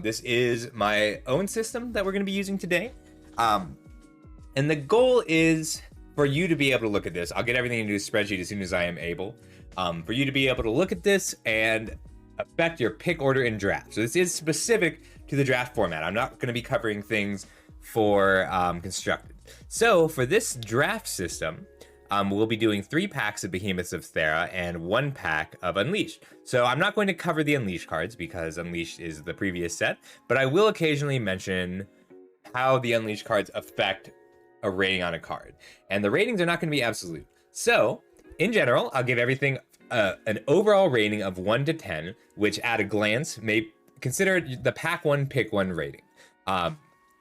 This is my own system that we're going to be using today. And the goal is for you to be able to look at this. I'll get everything into a spreadsheet as soon as I am able. For you to be able to look at this and affect your pick order in draft. So this is specific to the draft format. I'm not going to be covering things for constructed. So for this draft system, we'll be doing 3 packs of Behemoths of Thera and 1 pack of Unleashed. So I'm not going to cover the Unleashed cards because Unleashed is the previous set, but I will occasionally mention how the Unleashed cards affect a rating on a card. And the ratings are not going to be absolute. So in general, I'll give everything an overall rating of 1 to 10, which at a glance may consider the pack 1, pick 1 rating.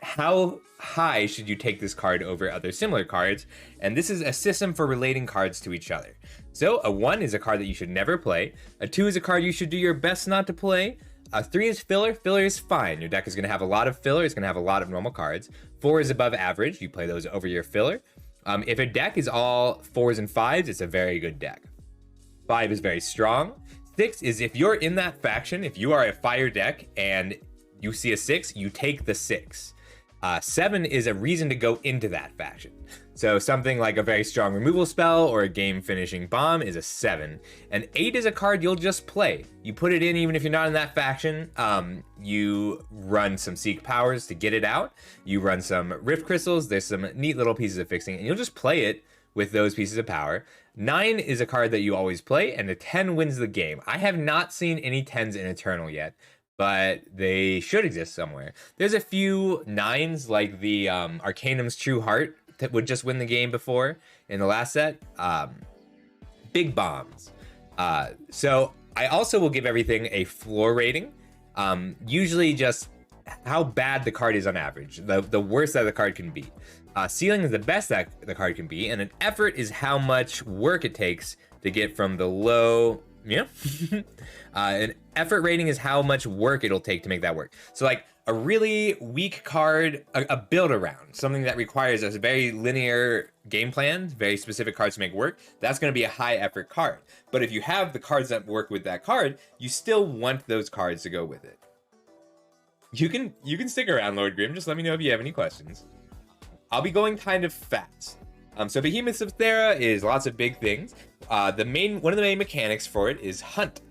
How high should you take this card over other similar cards? And this is a system for relating cards to each other. So a 1 is a card that you should never play. A 2 is a card you should do your best not to play. A 3 is filler. Filler is fine. Your deck is going to have a lot of filler. It's going to have a lot of normal cards. 4 is above average. You play those over your filler. If a deck is all 4s and 5s, it's a very good deck. 5 is very strong. 6 is if you're in that faction, if you are a fire deck and you see a 6, you take the 6. 7 is a reason to go into that faction. So something like a very strong removal spell or a game finishing bomb is a 7. And 8 is a card you'll just play. You put it in even if you're not in that faction. You run some Seek Powers to get it out. You run some Rift Crystals. There's some neat little pieces of fixing, and you'll just play it with those pieces of power. 9 is a card that you always play, and a 10 wins the game. I have not seen any 10s in Eternal yet, but they should exist somewhere. There's a few 9s, like the Arcanum's True Heart, that would just win the game before in the last set. Big bombs. So I also will give everything a floor rating. Usually just how bad the card is on average, the worst that the card can be. Ceiling is the best that the card can be, and an effort is how much work it takes to get from the low. Yeah. An effort rating is how much work it'll take to make that work. So like a really weak card, a build around, something that requires a very linear game plan, very specific cards to make work, that's going to be a high effort card. But if you have the cards that work with that card, you still want those cards to go with it. You can stick around, Lord Grim. Just let me know if you have any questions. I'll be going kind of fast. So Behemoths of Thera is lots of big things. One of the main mechanics for it is Hunt.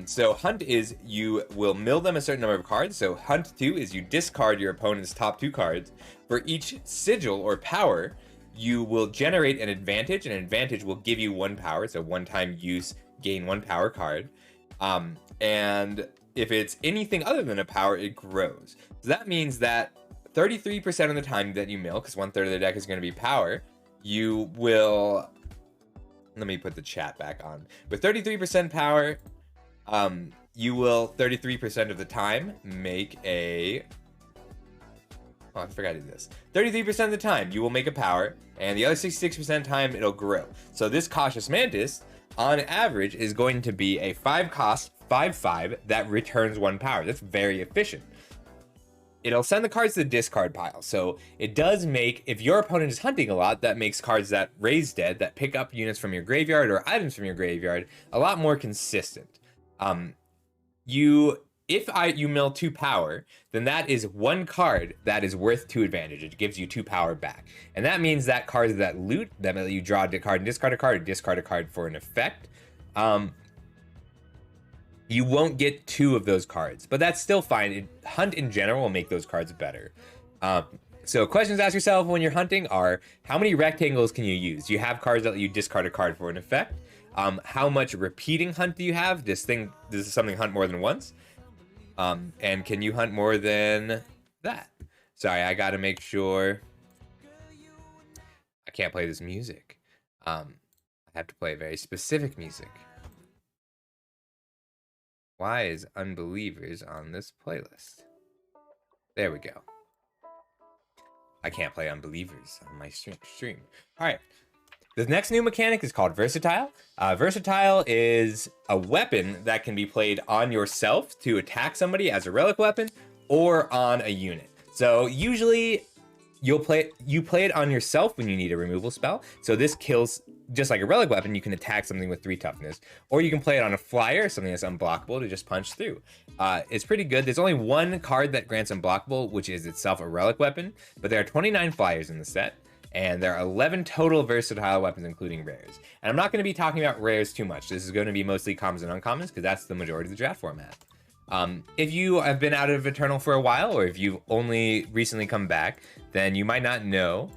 So Hunt is you will mill them a certain number of cards. So Hunt 2 is you discard your opponent's top 2 cards. For each sigil or power, you will generate an advantage. An advantage will give you 1 power. So one-time use, gain 1 power card. And if it's anything other than a power, it grows. So that means that 33% of the time that you mill, because 1/3 of the deck is going to be power, you will, let me put the chat back on. With 33% power, you will 33% of the time make a, oh, I forgot to do this. 33% of the time you will make a power, and the other 66% of the time it'll grow. So this Cautious Mantis, on average, is going to be a 5 cost, 5/5 that returns 1 power. That's very efficient. It'll send the cards to the discard pile. So it does make, if your opponent is hunting a lot, that makes cards that raise dead, that pick up units from your graveyard or items from your graveyard, a lot more consistent. If you mill 2 power, then that is 1 card that is worth 2 advantage. It gives you 2 power back. And that means that cards that loot, that you draw a card and discard a card, or discard a card for an effect, you won't get 2 of those cards, but that's still fine. Hunt in general will make those cards better. So questions to ask yourself when you're hunting are, how many rectangles can you use? Do you have cards that let you discard a card for an effect? How much repeating hunt do you have? Does something hunt more than once? And can you hunt more than that? Sorry, I gotta make sure. I can't play this music. I have to play very specific music. Why is Unbelievers on this playlist? There we go. I can't play Unbelievers on my stream. All right. The next new mechanic is called Versatile. Versatile is a weapon that can be played on yourself to attack somebody as a relic weapon or on a unit. So usually you play it on yourself when you need a removal spell. So this kills just like a relic weapon, you can attack something with 3 toughness, or you can play it on a flyer, something that's unblockable, to just punch through. It's pretty good. There's only one card that grants unblockable, which is itself a relic weapon, but there are 29 flyers in the set, and there are 11 total versatile weapons, including rares. And I'm not going to be talking about rares too much. This is going to be mostly commons and uncommons, because that's the majority of the draft format. If you have been out of Eternal for a while, or if you've only recently come back, then you might not know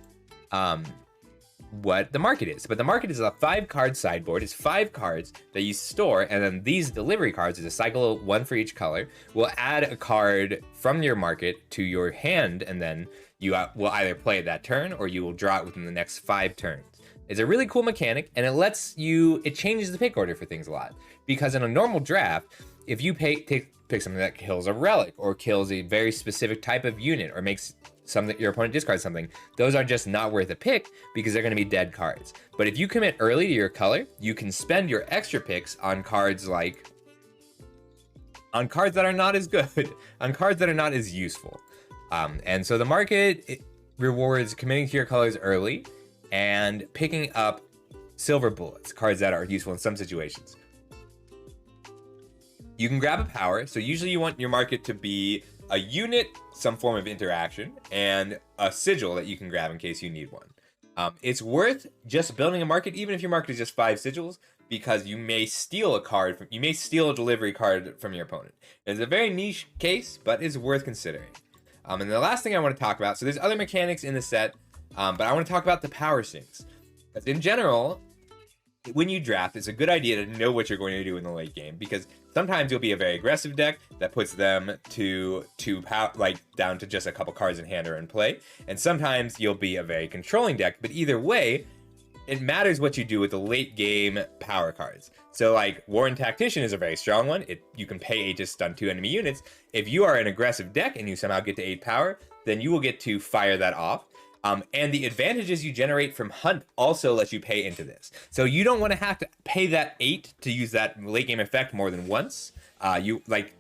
what the market is. But the market is a 5-card sideboard. It's 5 cards that you store, and then these delivery cards, is a cycle, 1 for each color, will add a card from your market to your hand, and then you will either play it that turn, or you will draw it within the next 5 turns. It's a really cool mechanic, and it changes the pick order for things a lot. Because in a normal draft, if you pick something that kills a relic, or kills a very specific type of unit, or makes something your opponent discards something, those are just not worth a pick because they're going to be dead cards. But if you commit early to your color, you can spend your extra picks on cards that are not as good, on cards that are not as useful. And so the market rewards committing to your colors early and picking up silver bullets, cards that are useful in some situations. You can grab a power, so usually you want your market to be a unit, some form of interaction, and a sigil that you can grab in case you need one. It's worth just building a market, even if your market is just 5 sigils, because you may steal a delivery card from your opponent. It's a very niche case, but it's worth considering. And the last thing I want to talk about, so there's other mechanics in the set, but I want to talk about the power sinks. Because in general, when you draft, it's a good idea to know what you're going to do in the late game, because sometimes you'll be a very aggressive deck that puts them down to just a couple cards in hand or in play, and sometimes you'll be a very controlling deck. But either way, it matters what you do with the late game power cards. So like Warren Tactician is a very strong one. You can pay 8 to stun 2 enemy units. If you are an aggressive deck and you somehow get to 8 power, then you will get to fire that off. And the advantages you generate from Hunt also let you pay into this. So you don't want to have to pay that 8 to use that late game effect more than once.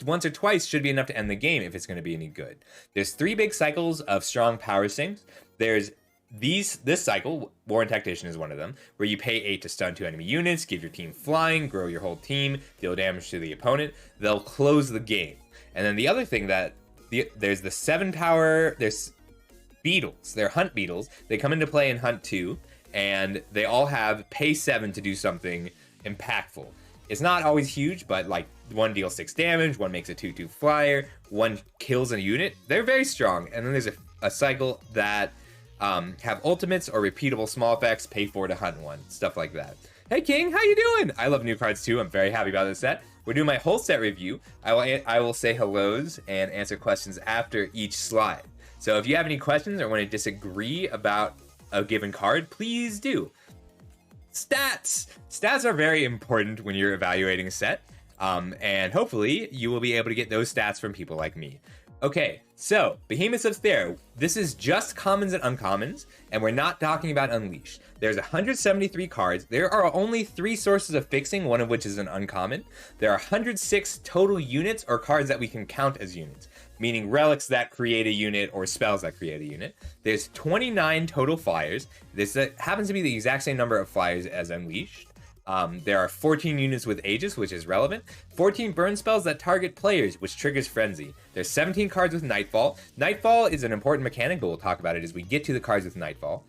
Once or twice should be enough to end the game if it's going to be any good. There's 3 big cycles of strong power sinks. There's this cycle, Warren Tactician is one of them, where you pay 8 to stun 2 enemy units, give your team flying, grow your whole team, deal damage to the opponent. They'll close the game. And then the other thing there's the 7 power, there's beetles. They're Hunt beetles. They come into play in Hunt 2, and they all have pay 7 to do something impactful. It's not always huge, but like 1 deals 6 damage, 1 makes a 2/2 flyer, 1 kills a unit. They're very strong. And then there's a cycle that have ultimates or repeatable small effects, pay 4 to hunt 1, stuff like that. Hey King, how you doing? I love new cards too. I'm very happy about this set. We're doing my whole set review. I will say hellos and answer questions after each slide. So if you have any questions or want to disagree about a given card, please do. Stats! Stats are very important when you're evaluating a set, and hopefully you will be able to get those stats from people like me. Okay, so Behemoths of Thera. This is just commons and uncommons, and we're not talking about Unleashed. There's 173 cards. There are only 3 sources of fixing, one of which is an uncommon. There are 106 total units or cards that we can count as units, meaning relics that create a unit or spells that create a unit. There's 29 total flyers. This happens to be the exact same number of flyers as Unleashed. There are 14 units with Aegis, which is relevant. 14 burn spells that target players, which triggers Frenzy. There's 17 cards with Nightfall. Nightfall is an important mechanic, but we'll talk about it as we get to the cards with Nightfall.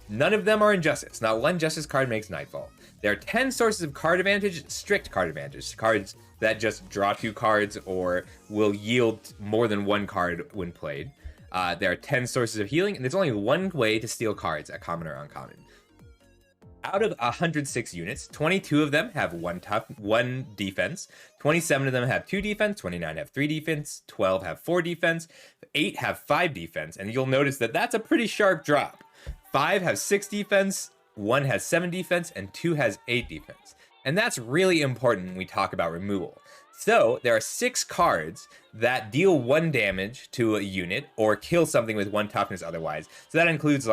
None of them are Injustice. Not one Justice card makes Nightfall. There are 10 sources of card advantage, strict card advantage. Cards that just draw 2 cards or will yield more than 1 card when played. There are 10 sources of healing, and there's only 1 way to steal cards at common or uncommon. Out of 106 units, 22 of them have 1 defense, 27 of them have 2 defense, 29 have 3 defense, 12 have 4 defense, 8 have 5 defense, and you'll notice that that's a pretty sharp drop. 5 have 6 defense, 1 has 7 defense, and 2 has 8 defense. And that's really important when we talk about removal. So there are 6 cards that deal 1 damage to a unit or kill something with 1 toughness otherwise. So that includes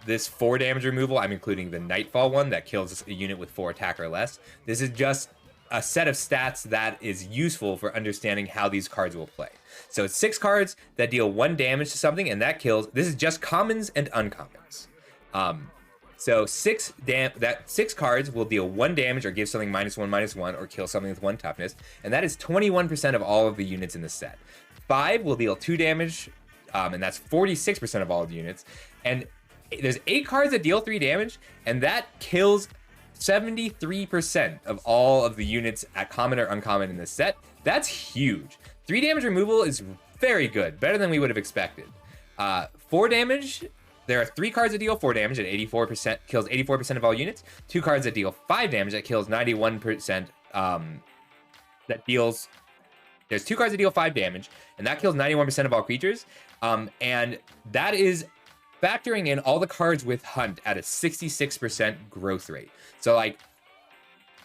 this 4 damage removal. I'm including the Nightfall one that kills a unit with 4 attack or less. This is just a set of stats that is useful for understanding how these cards will play. So it's 6 cards that deal 1 damage to something, and that kills. This is just commons and uncommons. So six cards will deal 1 damage or give something -1/-1 or kill something with 1 toughness, and that is 21% of all of the units in the set. 5 will deal 2 damage, and that's 46% of all of the units. And there's 8 cards that deal 3 damage, and that kills 73% of all of the units at common or uncommon in this set. That's huge. 3 damage removal is very good, better than we would have expected. 4 damage. There are 3 cards that deal 4 damage at 84%, kills 84% of all units. 2 cards that deal 5 damage that kills 91%. There's 2 cards that deal 5 damage, and that kills 91% of all creatures. And that is factoring in all the cards with Hunt at a 66% growth rate. So like,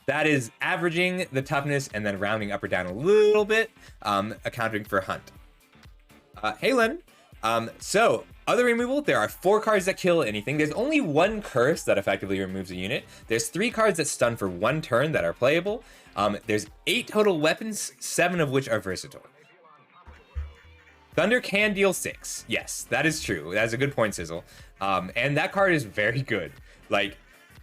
that is averaging the toughness and then rounding up or down a little bit, accounting for Hunt. Hey, Len. So, other removal, there are 4 cards that kill anything. There's only 1 curse that effectively removes a unit. There's 3 cards that stun for 1 turn that are playable. There's 8 total weapons, 7 of which are versatile. Thunder can deal 6. Yes, that is true. That's a good point, Sizzle. And that card is very good. Like,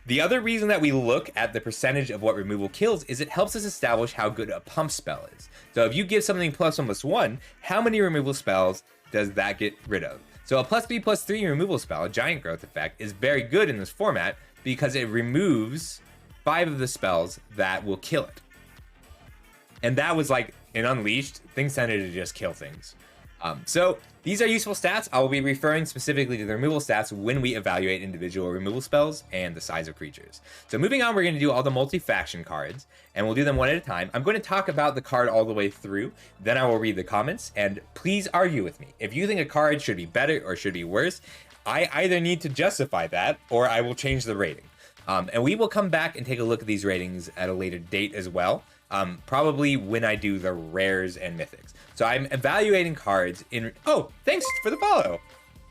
the other reason that we look at the percentage of what removal kills is it helps us establish how good a pump spell is. So if you give something +1/+1, how many removal spells does that get rid of? So a +3/+3 removal spell, a giant growth effect, is very good in this format because it removes 5 of the spells that will kill it. And that was like in Unleashed, things tended to just kill things. So these are useful stats. I will be referring specifically to the removal stats when we evaluate individual removal spells and the size of creatures. So moving on, we're going to do all the multi-faction cards, and we'll do them one at a time. I'm going to talk about the card all the way through, then I will read the comments, and please argue with me. If you think a card should be better or should be worse, I either need to justify that or I will change the rating. And we will come back and take a look at these ratings at a later date as well. Probably when I do the rares and mythics. So I'm evaluating cards in... Oh, thanks for the follow.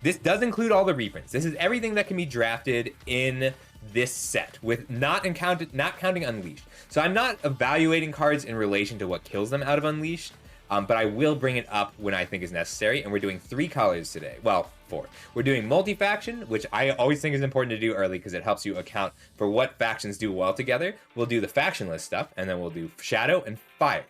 This does include all the reprints. This is everything that can be drafted in this set, with not counting Unleashed. So I'm not evaluating cards in relation to what kills them out of Unleashed, but I will bring it up when I think is necessary. And we're doing 3 colors today. Well, 4. We're doing Multifaction, which I always think is important to do early because it helps you account for what factions do well together. We'll do the Factionless stuff, and then we'll do Shadow and Fire.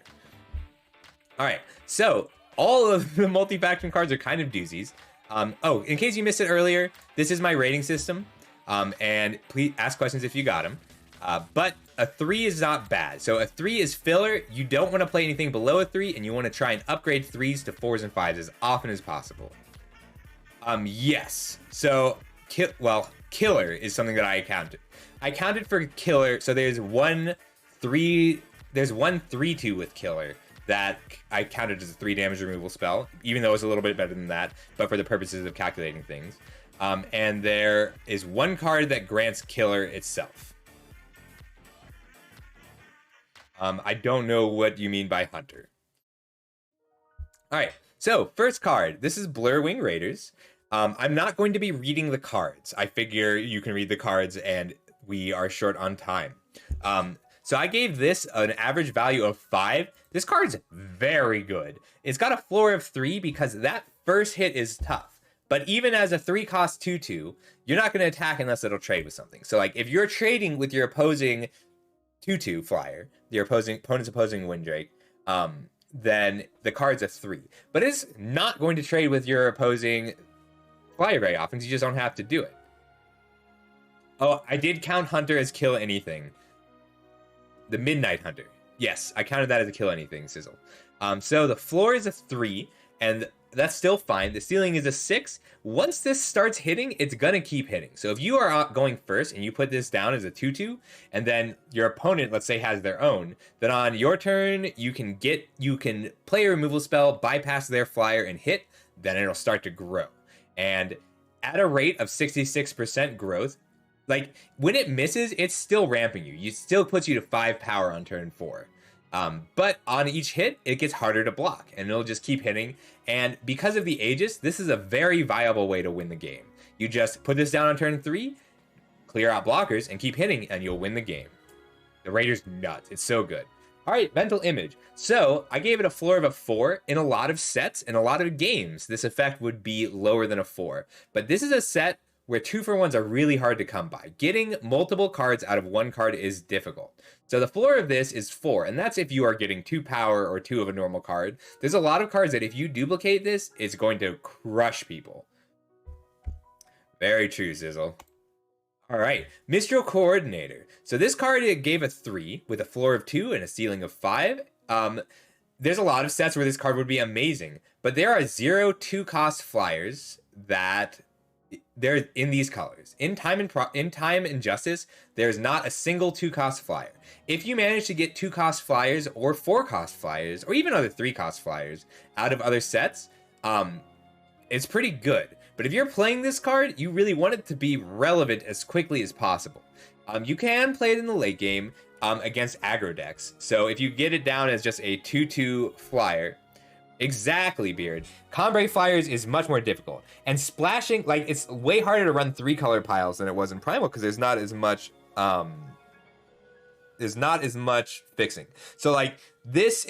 All right, so all of the Multifaction cards are kind of doozies. Oh, in case you missed it earlier, this is my rating system, and please ask questions if you got them. But a 3 is not bad. So a 3 is filler. You don't want to play anything below a 3, and you want to try and upgrade 3s to 4s and 5s as often as possible. Yes. So, killer is something that I counted. I counted for killer. So there's one 3/2 with killer that I counted as a 3 damage removal spell, even though it's a little bit better than that, but for the purposes of calculating things. And there is 1 card that grants killer itself. I don't know what you mean by Hunter. All right, so first card. This is Blurwing Raiders. I'm not going to be reading the cards. I figure you can read the cards and we are short on time. So I gave this an average value of 5. This card's very good. It's got a floor of 3 because that first hit is tough. But even as a 3-cost 2/2, you're not going to attack unless it'll trade with something. So like if you're trading with your opposing 2/2 flyer, your opponent's opposing Windrake, then the card's a 3. But it's not going to trade with your opposing flyer very often. You just don't have to do it. Oh, I did count Hunter as kill anything. The Midnight Hunter. Yes, I counted that as a kill anything, Sizzle. So the floor is a 3, and that's still fine. The ceiling is a 6. Once this starts hitting, it's gonna keep hitting. So if you are going first and you put this down as a 2/2, and then your opponent, let's say, has their own, then on your turn, you can play a removal spell, bypass their flyer, and hit, then it'll start to grow. And at a rate of 66% growth, like, when it misses, it's still ramping you. It still puts you to 5 power on turn 4. But on each hit, it gets harder to block, and it'll just keep hitting. And because of the Aegis, this is a very viable way to win the game. You just put this down on turn 3, clear out blockers, and keep hitting, and you'll win the game. The Raider's nuts. It's so good. All right, Mental Image. So I gave it a floor of a 4. In a lot of sets, in a lot of games, this effect would be lower than a 4. But this is a set where 2-for-1s are really hard to come by. Getting multiple cards out of one card is difficult. So the floor of this is 4, and that's if you are getting 2 power or 2 of a normal card. There's a lot of cards that if you duplicate this, it's going to crush people. Very true, Sizzle. All right, Mistral Coordinator. So this card, it gave a 3 with a floor of 2 and a ceiling of 5. There's a lot of sets where this card would be amazing, but there are 0 2-cost flyers that they're in these colors. In Time and Justice, there's not a single 2-cost flyer. If you manage to get 2-cost flyers or 4-cost flyers, or even other 3-cost flyers out of other sets, it's pretty good. But if you're playing this card, you really want it to be relevant as quickly as possible. You can play it in the late game against aggro decks. So if you get it down as just a 2/2 flyer, exactly, Beard. Cambrai flyers is much more difficult. And splashing, like, it's way harder to run 3-color piles than it was in Primal because there's not as much fixing. So like this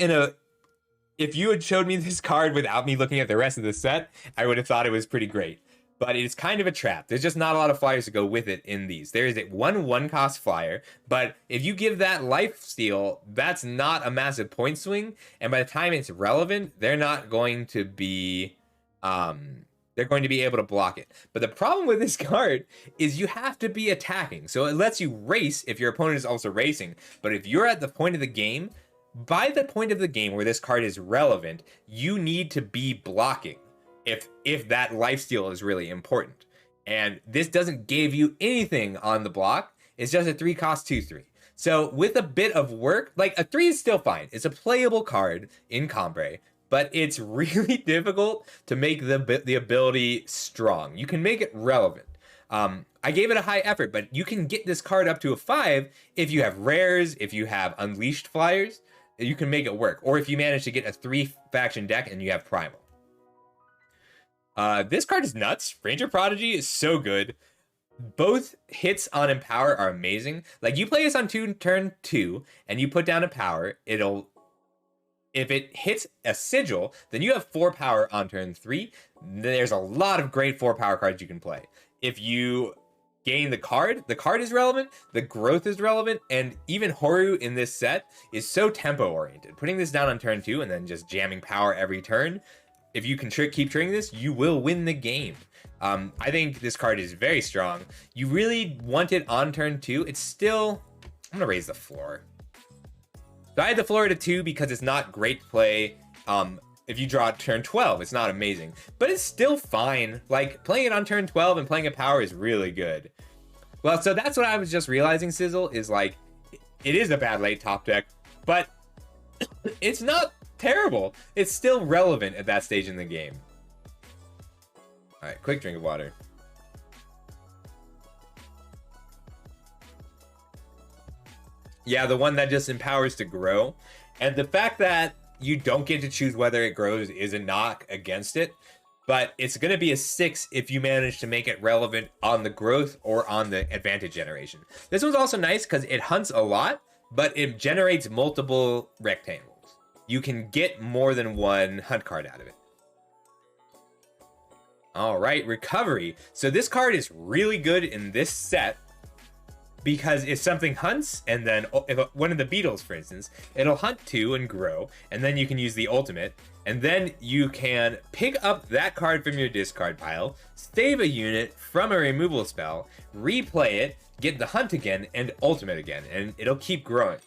if you had showed me this card without me looking at the rest of the set, I would have thought it was pretty great. But it's kind of a trap. There's just not a lot of flyers to go with it in these. There is a 1/1-cost flyer, but if you give that life steal, that's not a massive point swing. And by the time it's relevant, they're not going to be they're going to be able to block it. But the problem with this card is you have to be attacking. So it lets you race if your opponent is also racing. But if you're at the point of the game, by the point of the game where this card is relevant, you need to be blocking if that lifesteal is really important. And this doesn't give you anything on the block. It's just a 3-cost 2/3. So with a bit of work, like a 3 is still fine. It's a playable card in Cambrai, but it's really difficult to make the ability strong. You can make it relevant. I gave it a high effort, but you can get this card up to a 5 if you have rares, if you have unleashed flyers, you can make it work. Or if you manage to get a 3-faction deck and you have Primal. This card is nuts. Ranger Prodigy is so good. Both hits on Empower are amazing. Like, you play this on turn 2, and you put down a power, if it hits a Sigil, then you have 4 power on turn 3. There's a lot of great 4 power cards you can play. If you gain the card is relevant, the growth is relevant, and even Horu in this set is so tempo-oriented. Putting this down on turn 2 and then just jamming power every turn, if you can keep triggering this, you will win the game. I think this card is very strong. You really want it on turn 2. It's still... I'm going to raise the floor. So I had the floor at a 2 because it's not great play. If you draw turn 12, it's not amazing. But it's still fine. Like, playing it on turn 12 and playing a power is really good. Well, so that's what I was just realizing, Sizzle, is like, it is a bad late top deck, but it's not terrible. It's still relevant at that stage in the game. All right, quick drink of water. Yeah, the one that just empowers to grow. And the fact that you don't get to choose whether it grows is a knock against it. But it's going to be a 6 if you manage to make it relevant on the growth or on the advantage generation. This one's also nice because it hunts a lot, but it generates multiple rectangles. You can get more than one hunt card out of it. All right, Recovery. So this card is really good in this set because if something hunts, and then if one of the beetles, for instance, it'll hunt 2 and grow, and then you can use the ultimate, and then you can pick up that card from your discard pile, save a unit from a removal spell, replay it, get the hunt again, and ultimate again, and it'll keep growing.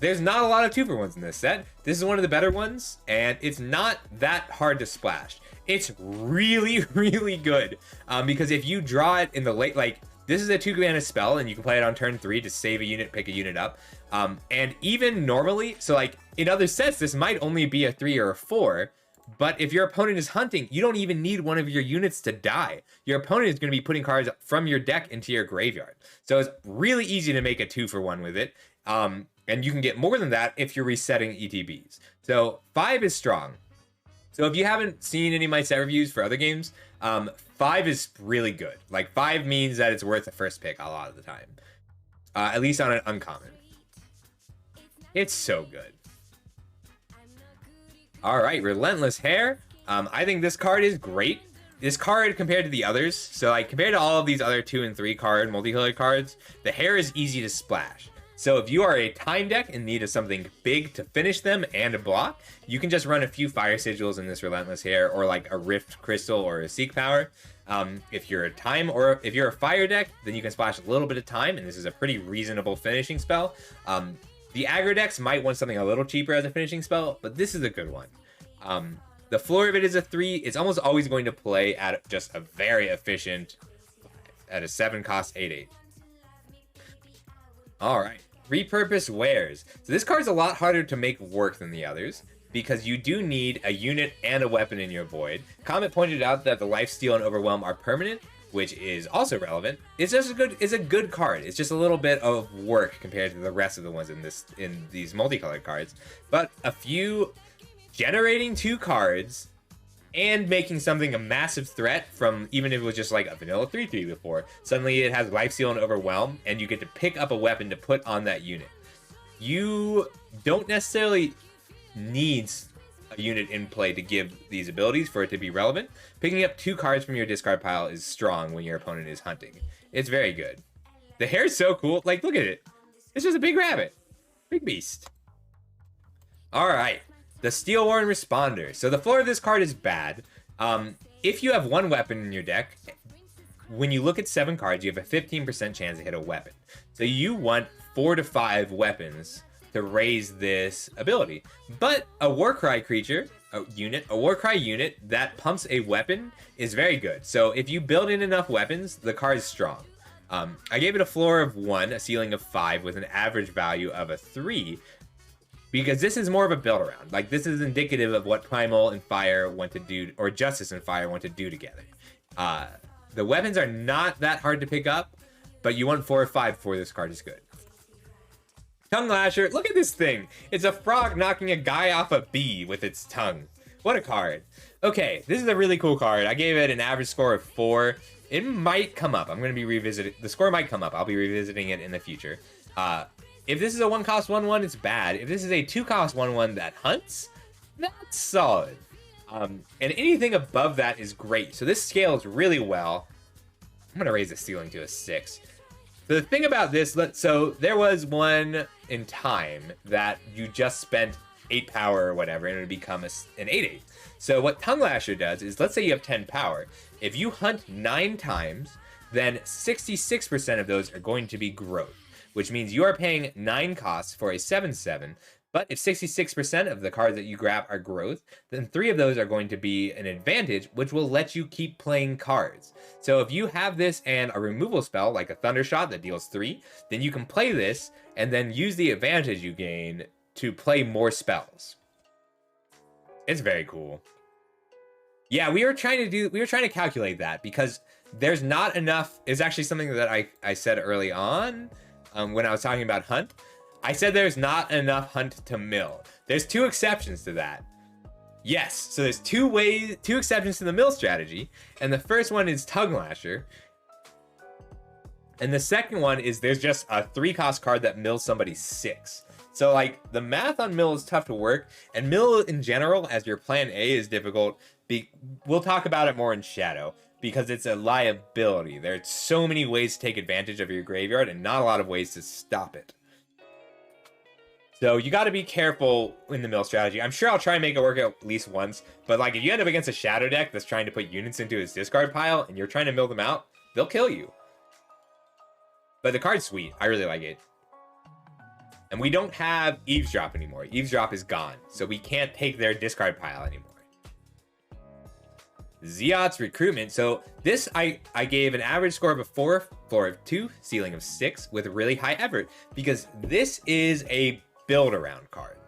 There's not a lot of 2-for-1s in this set. This is one of the better ones, and it's not that hard to splash. It's really, really good, because if you draw it in the late, like, this is a 2-mana spell, and you can play it on turn 3 to save a unit, pick a unit up. And even normally, so like in other sets, this might only be a 3 or a 4, but if your opponent is hunting, you don't even need one of your units to die. Your opponent is going to be putting cards from your deck into your graveyard. So it's really easy to make a 2-for-1 with it. And you can get more than that if you're resetting ETBs. So 5 is strong. So if you haven't seen any of my set reviews for other games, 5 is really good. Like, 5 means that it's worth the first pick a lot of the time. At least on an uncommon. It's so good. All right, Relentless Hair. I think this card is great. this card compared to the others, so like compared to all of these other 2 and 3 card multicolored cards, the hair is easy to splash. So if you are a time deck in need of something big to finish them and a block, you can just run a few fire sigils in this relentless hair, or like a rift crystal or a seek power. If you're a time, or if you're a fire deck, then you can splash a little bit of time, and this is a pretty reasonable finishing spell. The aggro decks might want something a little cheaper as a finishing spell, but this is a good one. The floor of it is a 3. It's almost always going to play at just a very efficient, at a 7 cost 8/8. Alright, repurpose wares. So this card's a lot harder to make work than the others, because you do need a unit and a weapon in your void. Comet pointed out that the lifesteal and overwhelm are permanent, which is also relevant. It's just a good card. It's just a little bit of work compared to the rest of the ones in these multicolored cards. But a few generating 2 cards and making something a massive threat from, even if it was just like a vanilla 3/3 before, suddenly it has lifesteal and overwhelm, and you get to pick up a weapon to put on that unit. You don't necessarily need a unit in play to give these abilities for it to be relevant. Picking up 2 cards from your discard pile is strong when your opponent is hunting. It's very good. The hair is so cool. Like, look at it. It's just a big rabbit. Big beast. Alright. The Steel Worn Responder. So the floor of this card is bad. If you have 1 weapon in your deck, when you look at 7 cards, you have a 15% chance to hit a weapon. So you want 4 to 5 weapons to raise this ability. But a Warcry creature, a Warcry unit that pumps a weapon is very good. So if you build in enough weapons, the card is strong. I gave it a floor of 1, a ceiling of 5, with an average value of a 3, because this is more of a build around. Like, this is indicative of what Primal and Fire want to do, or Justice and Fire want to do together. The weapons are not that hard to pick up, but you want 4 or 5 before this card is good. Tongue Lasher, look at this thing. It's a frog knocking a guy off a bee with its tongue. What a card. Okay, this is a really cool card. I gave it an average score of 4. It might come up. I'm going to be revisiting. The score might come up. I'll be revisiting it in the future. If this is a 1 cost 1/1, it's bad. If this is a 2 cost 1/1 that hunts, that's solid. And anything above that is great. So this scales really well. I'm going to raise the ceiling to a 6. The thing about this, so there was one in time that you just spent 8 power or whatever, and it would become an 8/8. So what Tongue Lasher does is, let's say you have 10 power. If you hunt 9 times, then 66% of those are going to be growth, which means you are paying 9 costs for a 7/7. But if 66% of the cards that you grab are growth, then 3 of those are going to be an advantage, which will let you keep playing cards. So if you have this and a removal spell, like a Thundershot that deals 3, then you can play this and then use the advantage you gain to play more spells. It's very cool. Yeah, we were trying to calculate that, because there's not enough. It's actually something that I said early on when I was talking about Hunt. I said there's not enough Hunt to mill. There's 2 exceptions to that. Yes, so there's 2 exceptions to the mill strategy, and the first one is Tongue Lasher, and the second one is there's just a 3-cost card that mills somebody 6. So like, the math on mill is tough to work, and mill in general as your plan A is difficult. We'll talk about it more in Shadow, because it's a liability. There's so many ways to take advantage of your graveyard and not a lot of ways to stop it. So you got to be careful in the mill strategy. I'm sure I'll try and make it work at least once, but like, if you end up against a Shadow deck that's trying to put units into his discard pile and you're trying to mill them out, they'll kill you. But the card's sweet. I really like it. And we don't have Eavesdrop anymore. Eavesdrop is gone, so we can't take their discard pile anymore. Zeot's Recruitment. So this, I gave an average score of a 4, floor of 2, ceiling of 6, with really high effort, because this is a build around card.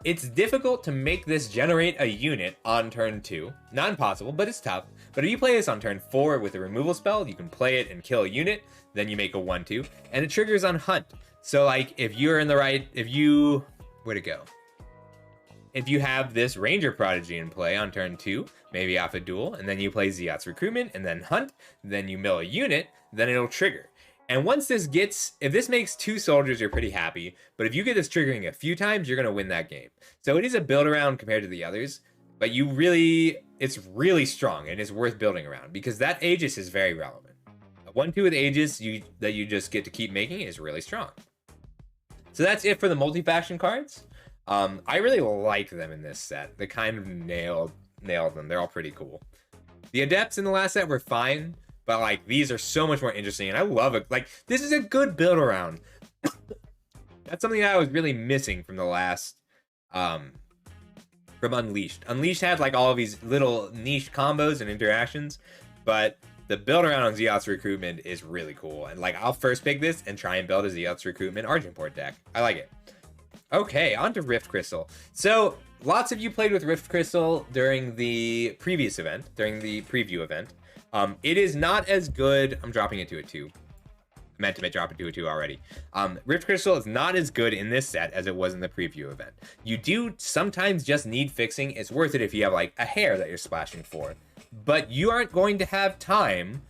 It's difficult to make this generate a unit on turn 2. Not impossible, but it's tough. But if you play this on turn 4 with a removal spell, you can play it and kill a unit, then you make a 1/2, and it triggers on Hunt. So like, if you're in the right, where'd it go? If you have this Ranger Prodigy in play on turn 2, maybe off a duel, and then you play Zeot's Recruitment, and then Hunt, then you mill a unit, then it'll trigger. And once this gets, if this makes 2 soldiers, you're pretty happy, but if you get this triggering a few times, you're going to win that game. So it is a build around compared to the others, but you really, it's really strong and is worth building around because that Aegis is very relevant. A 1/2 with Aegis that you just get to keep making is really strong. So that's it for the multi-faction cards. I really like them in this set. They kind of nailed them. They're all pretty cool. The Adepts in the last set were fine, but like these are so much more interesting, and I love it. Like this is a good build around. That's something that I was really missing from the last, from Unleashed. Unleashed had like all of these little niche combos and interactions, but the build around on Zealot's Recruitment is really cool. And like I'll first pick this and try and build a Zealot's Recruitment Argenport deck. I like it. Okay, on to Rift Crystal. So lots of you played with Rift Crystal during the previous event, during the preview event. It is not as good. I'm dropping it to a 2. I meant to drop it to a 2 already. Rift Crystal is not as good in this set as it was in the preview event. You do sometimes just need fixing. It's worth it if you have like a hair that you're splashing for. But you aren't going to have time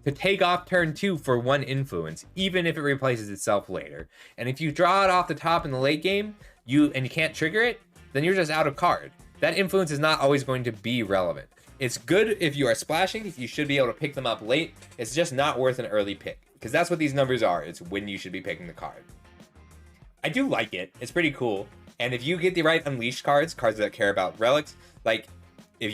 to take off turn 2 for 1 influence, even if it replaces itself later. And if you draw it off the top in the late game, you can't trigger it, then you're just out of card. That influence is not always going to be relevant. It's good if you are splashing, you should be able to pick them up late. It's just not worth an early pick, because that's what these numbers are. It's when you should be picking the card. I do like it. It's pretty cool. And if you get the right Unleashed cards that care about relics, like if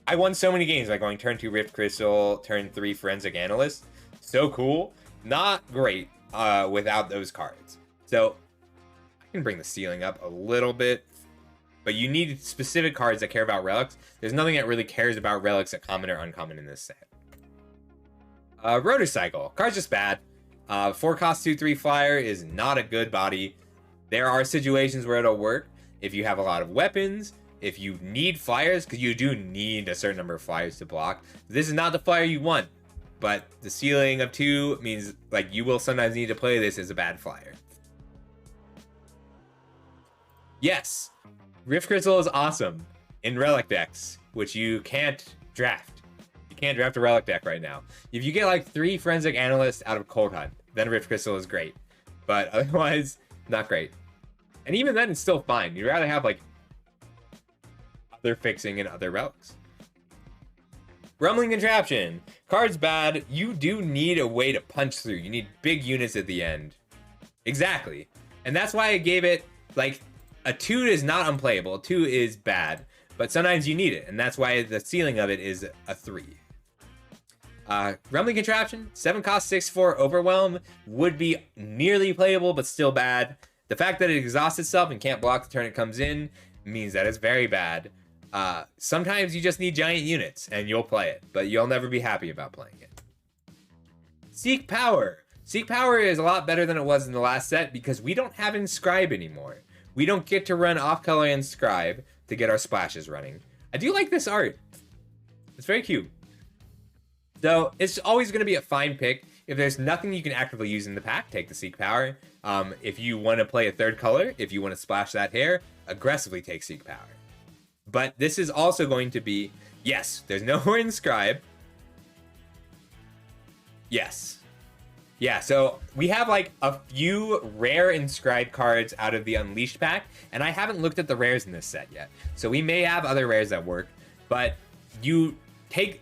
I won so many games by going turn 2 Rift Crystal, turn 3 Forensic Analyst. So cool. Not great without those cards. So I can bring the ceiling up a little bit, but you need specific cards that care about relics. There's nothing that really cares about relics at common or uncommon in this set. Rotorcycle. Card's just bad. 4 cost 2/3 flyer is not a good body. There are situations where it'll work if you have a lot of weapons. If you need flyers, because you do need a certain number of flyers to block. This is not the flyer you want, but the ceiling of 2 means like you will sometimes need to play this as a bad flyer. Yes, Rift Crystal is awesome in relic decks, which you can't draft. You can't draft a relic deck right now. If you get like 3 Forensic Analysts out of Cold Hunt, then Rift Crystal is great. But otherwise, not great. And even then, it's still fine. You'd rather have like other fixing and other relics. Rumbling Contraption. Card's bad. You do need a way to punch through. You need big units at the end. Exactly. And that's why I gave it, like, a 2 is not unplayable. A 2 is bad. But sometimes you need it. And that's why the ceiling of it is a 3. Rumbling Contraption. 7 cost 6/4 Overwhelm. Would be nearly playable, but still bad. The fact that it exhausts itself and can't block the turn it comes in means that it's very bad. Sometimes you just need giant units and you'll play it, but you'll never be happy about playing it. Seek Power. Seek Power is a lot better than it was in the last set because we don't have Inscribe anymore. We don't get to run off-color Inscribe to get our splashes running. I do like this art. It's very cute. So it's always going to be a fine pick. If there's nothing you can actively use in the pack, take the Seek Power. If you want to play a 3rd color, if you want to splash that hair, aggressively take Seek Power. But this is also going to be, yes, there's no more Inscribe. Yes. Yeah, so we have like a few rare Inscribe cards out of the Unleashed pack, and I haven't looked at the rares in this set yet. So we may have other rares that work, but you take,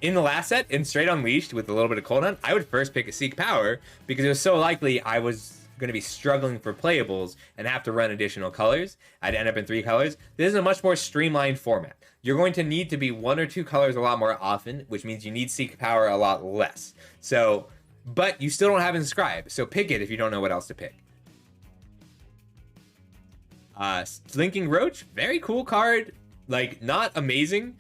in the last set, in straight Unleashed with a little bit of Cold Hunt, I would first pick a Seek Power because it was so likely I was going to be struggling for playables and have to run additional colors. I'd end up in 3 colors. This is a much more streamlined format. You're going to need to be 1 or 2 colors a lot more often, which means you need Seek Power a lot less. So, but you still don't have Inscribe, so pick it if you don't know what else to pick. Slinking Roach, very cool card. Like, not amazing.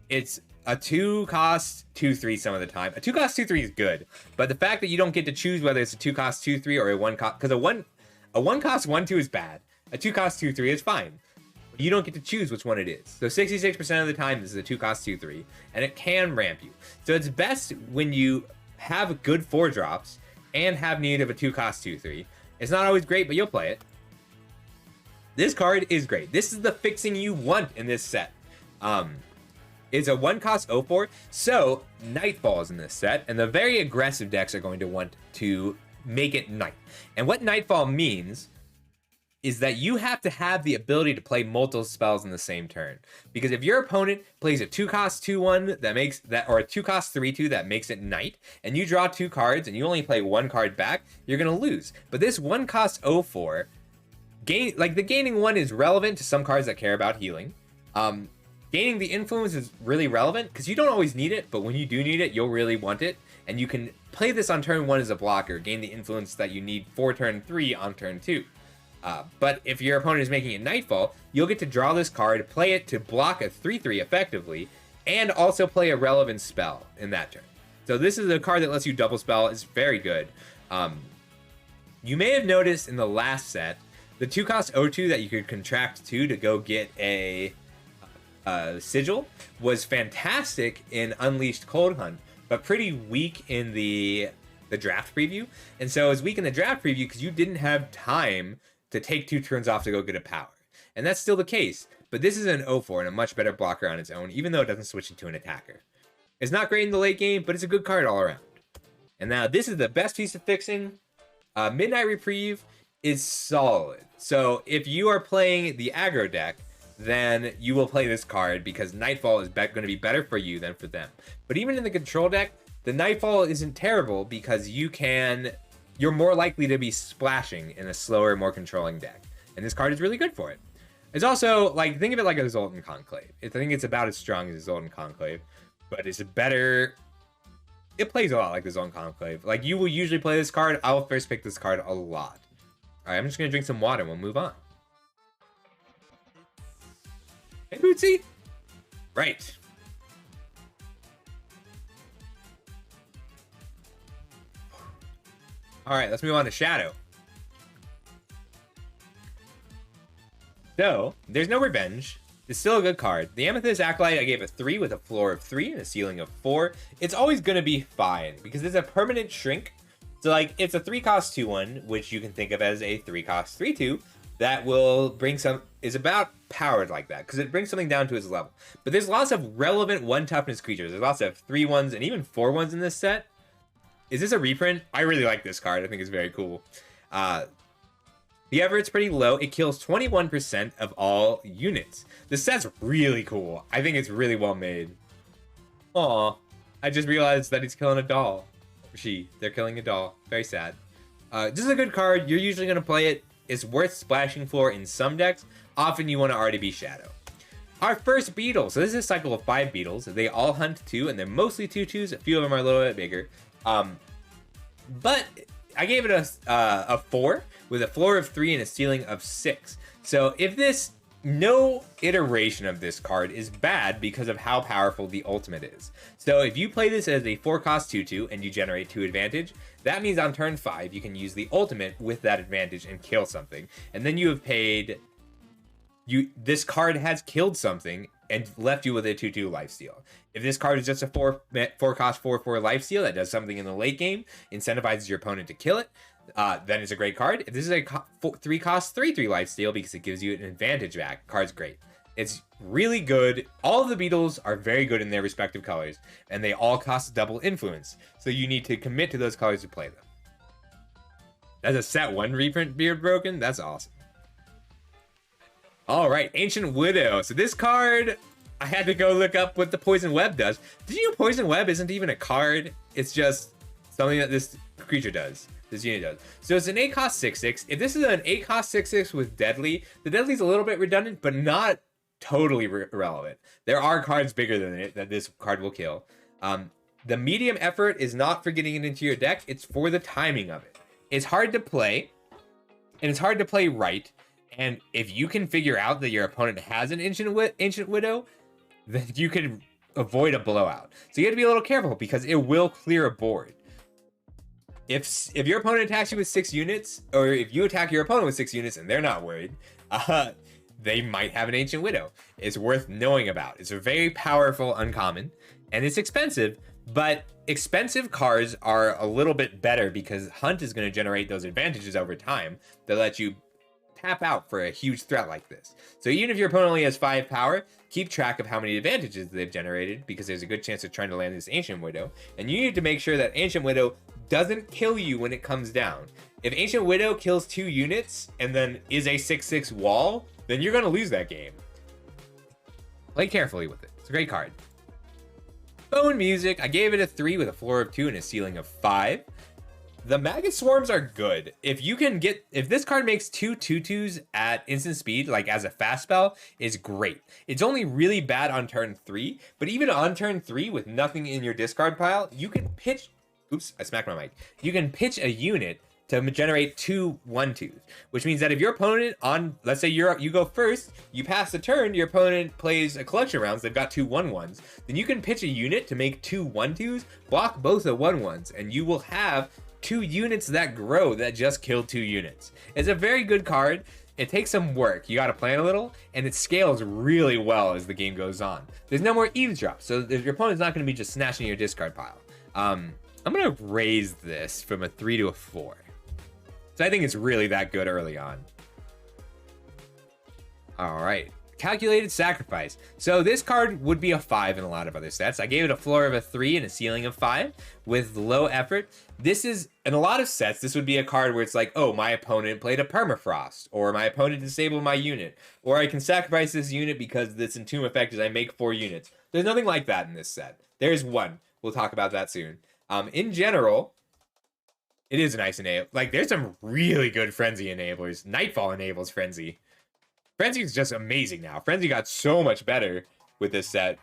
It's a 2 cost 2/3 some of the time. A 2 cost 2/3 is good, but the fact that you don't get to choose whether it's a 2 cost 2/3 or a 1 cost, because a one cost 1/2 is bad. A 2 cost 2/3 is fine. You don't get to choose which one it is. So 66% of the time this is a 2 cost 2/3, and it can ramp you. So it's best when you have good 4 drops and have need of a 2 cost 2/3. It's not always great, but you'll play it. This card is great. This is the fixing you want in this set. It's a 1 cost 0/4, so Nightfall is in this set, and the very aggressive decks are going to want to make it night. And what Nightfall means is that you have to have the ability to play multiple spells in the same turn. Because if your opponent plays a 2-cost 2/1 that makes that, or a 2-cost 3/2 that makes it night, and you draw 2 cards and you only play 1 card back, you're gonna lose. But this 1-cost 0/4 the gaining 1 is relevant to some cards that care about healing. Gaining the influence is really relevant because you don't always need it, but when you do need it, you'll really want it. And you can play this on turn 1 as a blocker, gain the influence that you need for turn 3 on turn 2. But if your opponent is making it Nightfall, you'll get to draw this card, play it to block a 3/3 effectively, and also play a relevant spell in that turn. So this is a card that lets you double spell. It's very good. You may have noticed in the last set, the 2-cost O2 that you could contract to go get a sigil was fantastic in Unleashed Cold Hunt, but pretty weak in the draft preview. And so it was weak in the draft preview because you didn't have time to take 2 turns off to go get a power. And that's still the case, but this is an 0/4 and a much better blocker on its own, even though it doesn't switch into an attacker. It's not great in the late game, but it's a good card all around. And now this is the best piece of fixing. Midnight Reprieve is solid. So if you are playing the aggro deck, then you will play this card because Nightfall is going to be better for you than for them. But even in the control deck, the Nightfall isn't terrible because you're more likely to be splashing in a slower, more controlling deck. And this card is really good for it. It's also, think of it like a Zoltan Conclave. I think it's about as strong as a Zoltan Conclave, but it's better. It plays a lot like the Zoltan Conclave. You will usually play this card. I will first pick this card a lot. All right, I'm just going to drink some water and we'll move on. Hey, Bootsy. Right. All right, let's move on to Shadow. So, there's no Revenge. It's still a good card. The Amethyst Acolyte, I gave a 3 with a floor of 3 and a ceiling of 4. It's always going to be fine because it's a permanent shrink. So, it's a 3-cost 2/1, which you can think of as a 3-cost 3/2 that will bring is about powered like that because it brings something down to its level. But there's lots of relevant 1 toughness creatures. There's lots of 3/1s and even 4/1s in this set. Is this a reprint? I really like this card. I think it's very cool. The Everett's pretty low. It kills 21% of all units. This set's really cool. I think it's really well made. Aw, I just realized that he's killing a doll. They're killing a doll. Very sad. This is a good card. You're usually going to play it. It's worth splashing for in some decks. Often you want to already be Shadow. Our first beetle. So this is a cycle of 5 beetles. They all hunt 2, and they're mostly 2/2s. A few of them are a little bit bigger. But I gave it a 4 with a floor of 3 and a ceiling of 6. So if no iteration of this card is bad because of how powerful the ultimate is. So if you play this as a 4-cost 2/2 and you generate 2 advantage, that means on turn 5 you can use the ultimate with that advantage and kill something. And then you have paid... This card has killed something and left you with a 2/2 lifesteal. If this card is just a 4-cost 4/4 lifesteal that does something in the late game, incentivizes your opponent to kill it, then it's a great card. If this is a 3-cost 3/3 lifesteal because it gives you an advantage back, card's great. It's really good. All of the beetles are very good in their respective colors, and they all cost double influence. So you need to commit to those colors to play them. That's a set 1 reprint, Beard Broken. That's awesome. All right, Ancient Widow. So this card, I had to go look up what the Poison Web does. Did you know Poison Web isn't even a card? It's just something that this creature does. This unit does. So it's an 8-cost 6/6. If this is an 8-cost 6/6 with Deadly, the Deadly's a little bit redundant, but not totally irrelevant. There are cards bigger than it that this card will kill. The medium effort is not for getting it into your deck. It's for the timing of it. It's hard to play, and it's hard to play right. And if you can figure out that your opponent has an Ancient Widow, then you can avoid a blowout. So you have to be a little careful because it will clear a board. If your opponent attacks you with 6 units, or if you attack your opponent with 6 units and they're not worried, they might have an Ancient Widow. It's worth knowing about. It's a very powerful uncommon, and it's expensive, but expensive cards are a little bit better because Hunt is going to generate those advantages over time that let you tap out for a huge threat like this. So even if your opponent only has 5 power, keep track of how many advantages they've generated because there's a good chance of trying to land this Ancient Widow. And you need to make sure that Ancient Widow doesn't kill you when it comes down. If Ancient Widow kills 2 units and then is a 6/6 wall, then you're going to lose that game. Play carefully with it. It's a great card. Bone Music, I gave it a 3 with a floor of 2 and a ceiling of 5. The Maggot Swarms are good. If this card makes 2 2/2s at instant speed, like as a fast spell, is great. It's only really bad on turn 3, but even on turn 3 with nothing in your discard pile, you can pitch, oops, I smacked my mic. You can pitch a unit to generate 2 1/2s, which means that if your opponent let's say you go first, you pass the turn, your opponent plays a collection of rounds, they've got 2 1/1s, then you can pitch a unit to make 2 1/2s, block both the 1/1s, and you will have 2 units that grow that just killed 2 units. It's a very good card. It takes some work. You got to plan a little, and it scales really well as the game goes on. There's no more eavesdrop, so your opponent's not going to be just snatching your discard pile. I'm going to raise this from a 3 to a 4. So I think it's really that good early on. All right. Calculated Sacrifice. So this card would be a 5 in a lot of other sets. I gave it a floor of a 3 and a ceiling of 5 with low effort. This is, in a lot of sets, this would be a card where it's like, oh, my opponent played a Permafrost, or my opponent disabled my unit, or I can sacrifice this unit because this Entomb effect is I make 4 units. There's nothing like that in this set. There's one. We'll talk about that soon. In general, it is a nice enable. Like, there's some really good Frenzy enablers. Nightfall enables Frenzy. Frenzy is just amazing now. Frenzy got so much better with this set.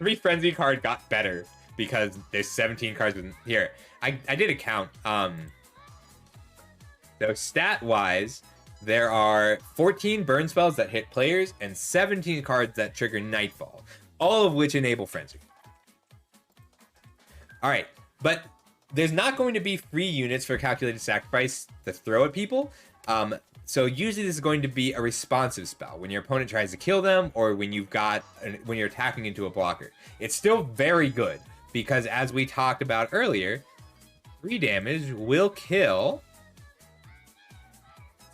Every Frenzy card got better because there's 17 cards with here. I did a count. So stat-wise, there are 14 burn spells that hit players and 17 cards that trigger Nightfall, all of which enable Frenzy. All right, but there's not going to be free units for Calculated Sacrifice to throw at people. So usually this is going to be a responsive spell when your opponent tries to kill them or when you're attacking into a blocker. It's still very good because, as we talked about earlier, 3 damage will kill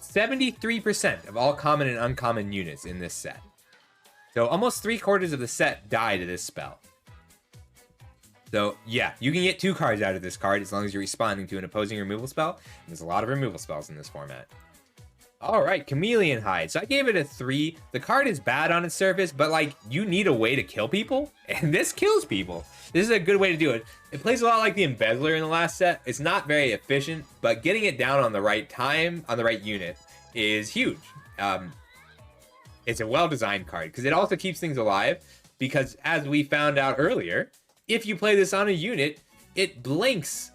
73% of all common and uncommon units in this set. So almost 3/4 of the set die to this spell. So yeah, you can get 2 cards out of this card as long as you're responding to an opposing removal spell. And there's a lot of removal spells in this format. All right, Chameleon Hide. So I gave it a 3. The card is bad on its surface, but like you need a way to kill people, and this kills people. This is a good way to do it. It plays a lot like the Embezzler in the last set. It's not very efficient, but getting it down on the right time, on the right unit, is huge. It's a well-designed card because it also keeps things alive. Because as we found out earlier, if you play this on a unit, it blinks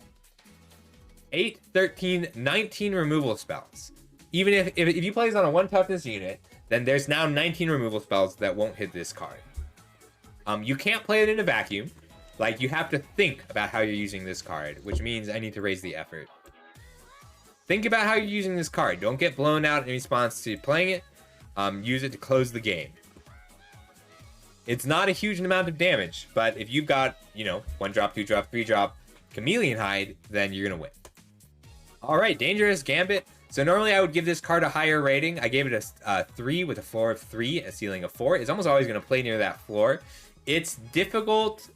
8, 13, 19 removal spells. Even if you play this on a 1 toughness unit, then there's now 19 removal spells that won't hit this card. You can't play it in a vacuum. Like, you have to think about how you're using this card, which means I need to raise the effort. Think about how you're using this card. Don't get blown out in response to playing it. Use it to close the game. It's not a huge amount of damage, but if you've got, 1 drop, 2 drop, 3 drop, Chameleon Hide, then you're going to win. All right, Dangerous Gambit. So normally I would give this card a higher rating. I gave it a 3 with a floor of 3, a ceiling of 4. It's almost always going to play near that floor. It's difficult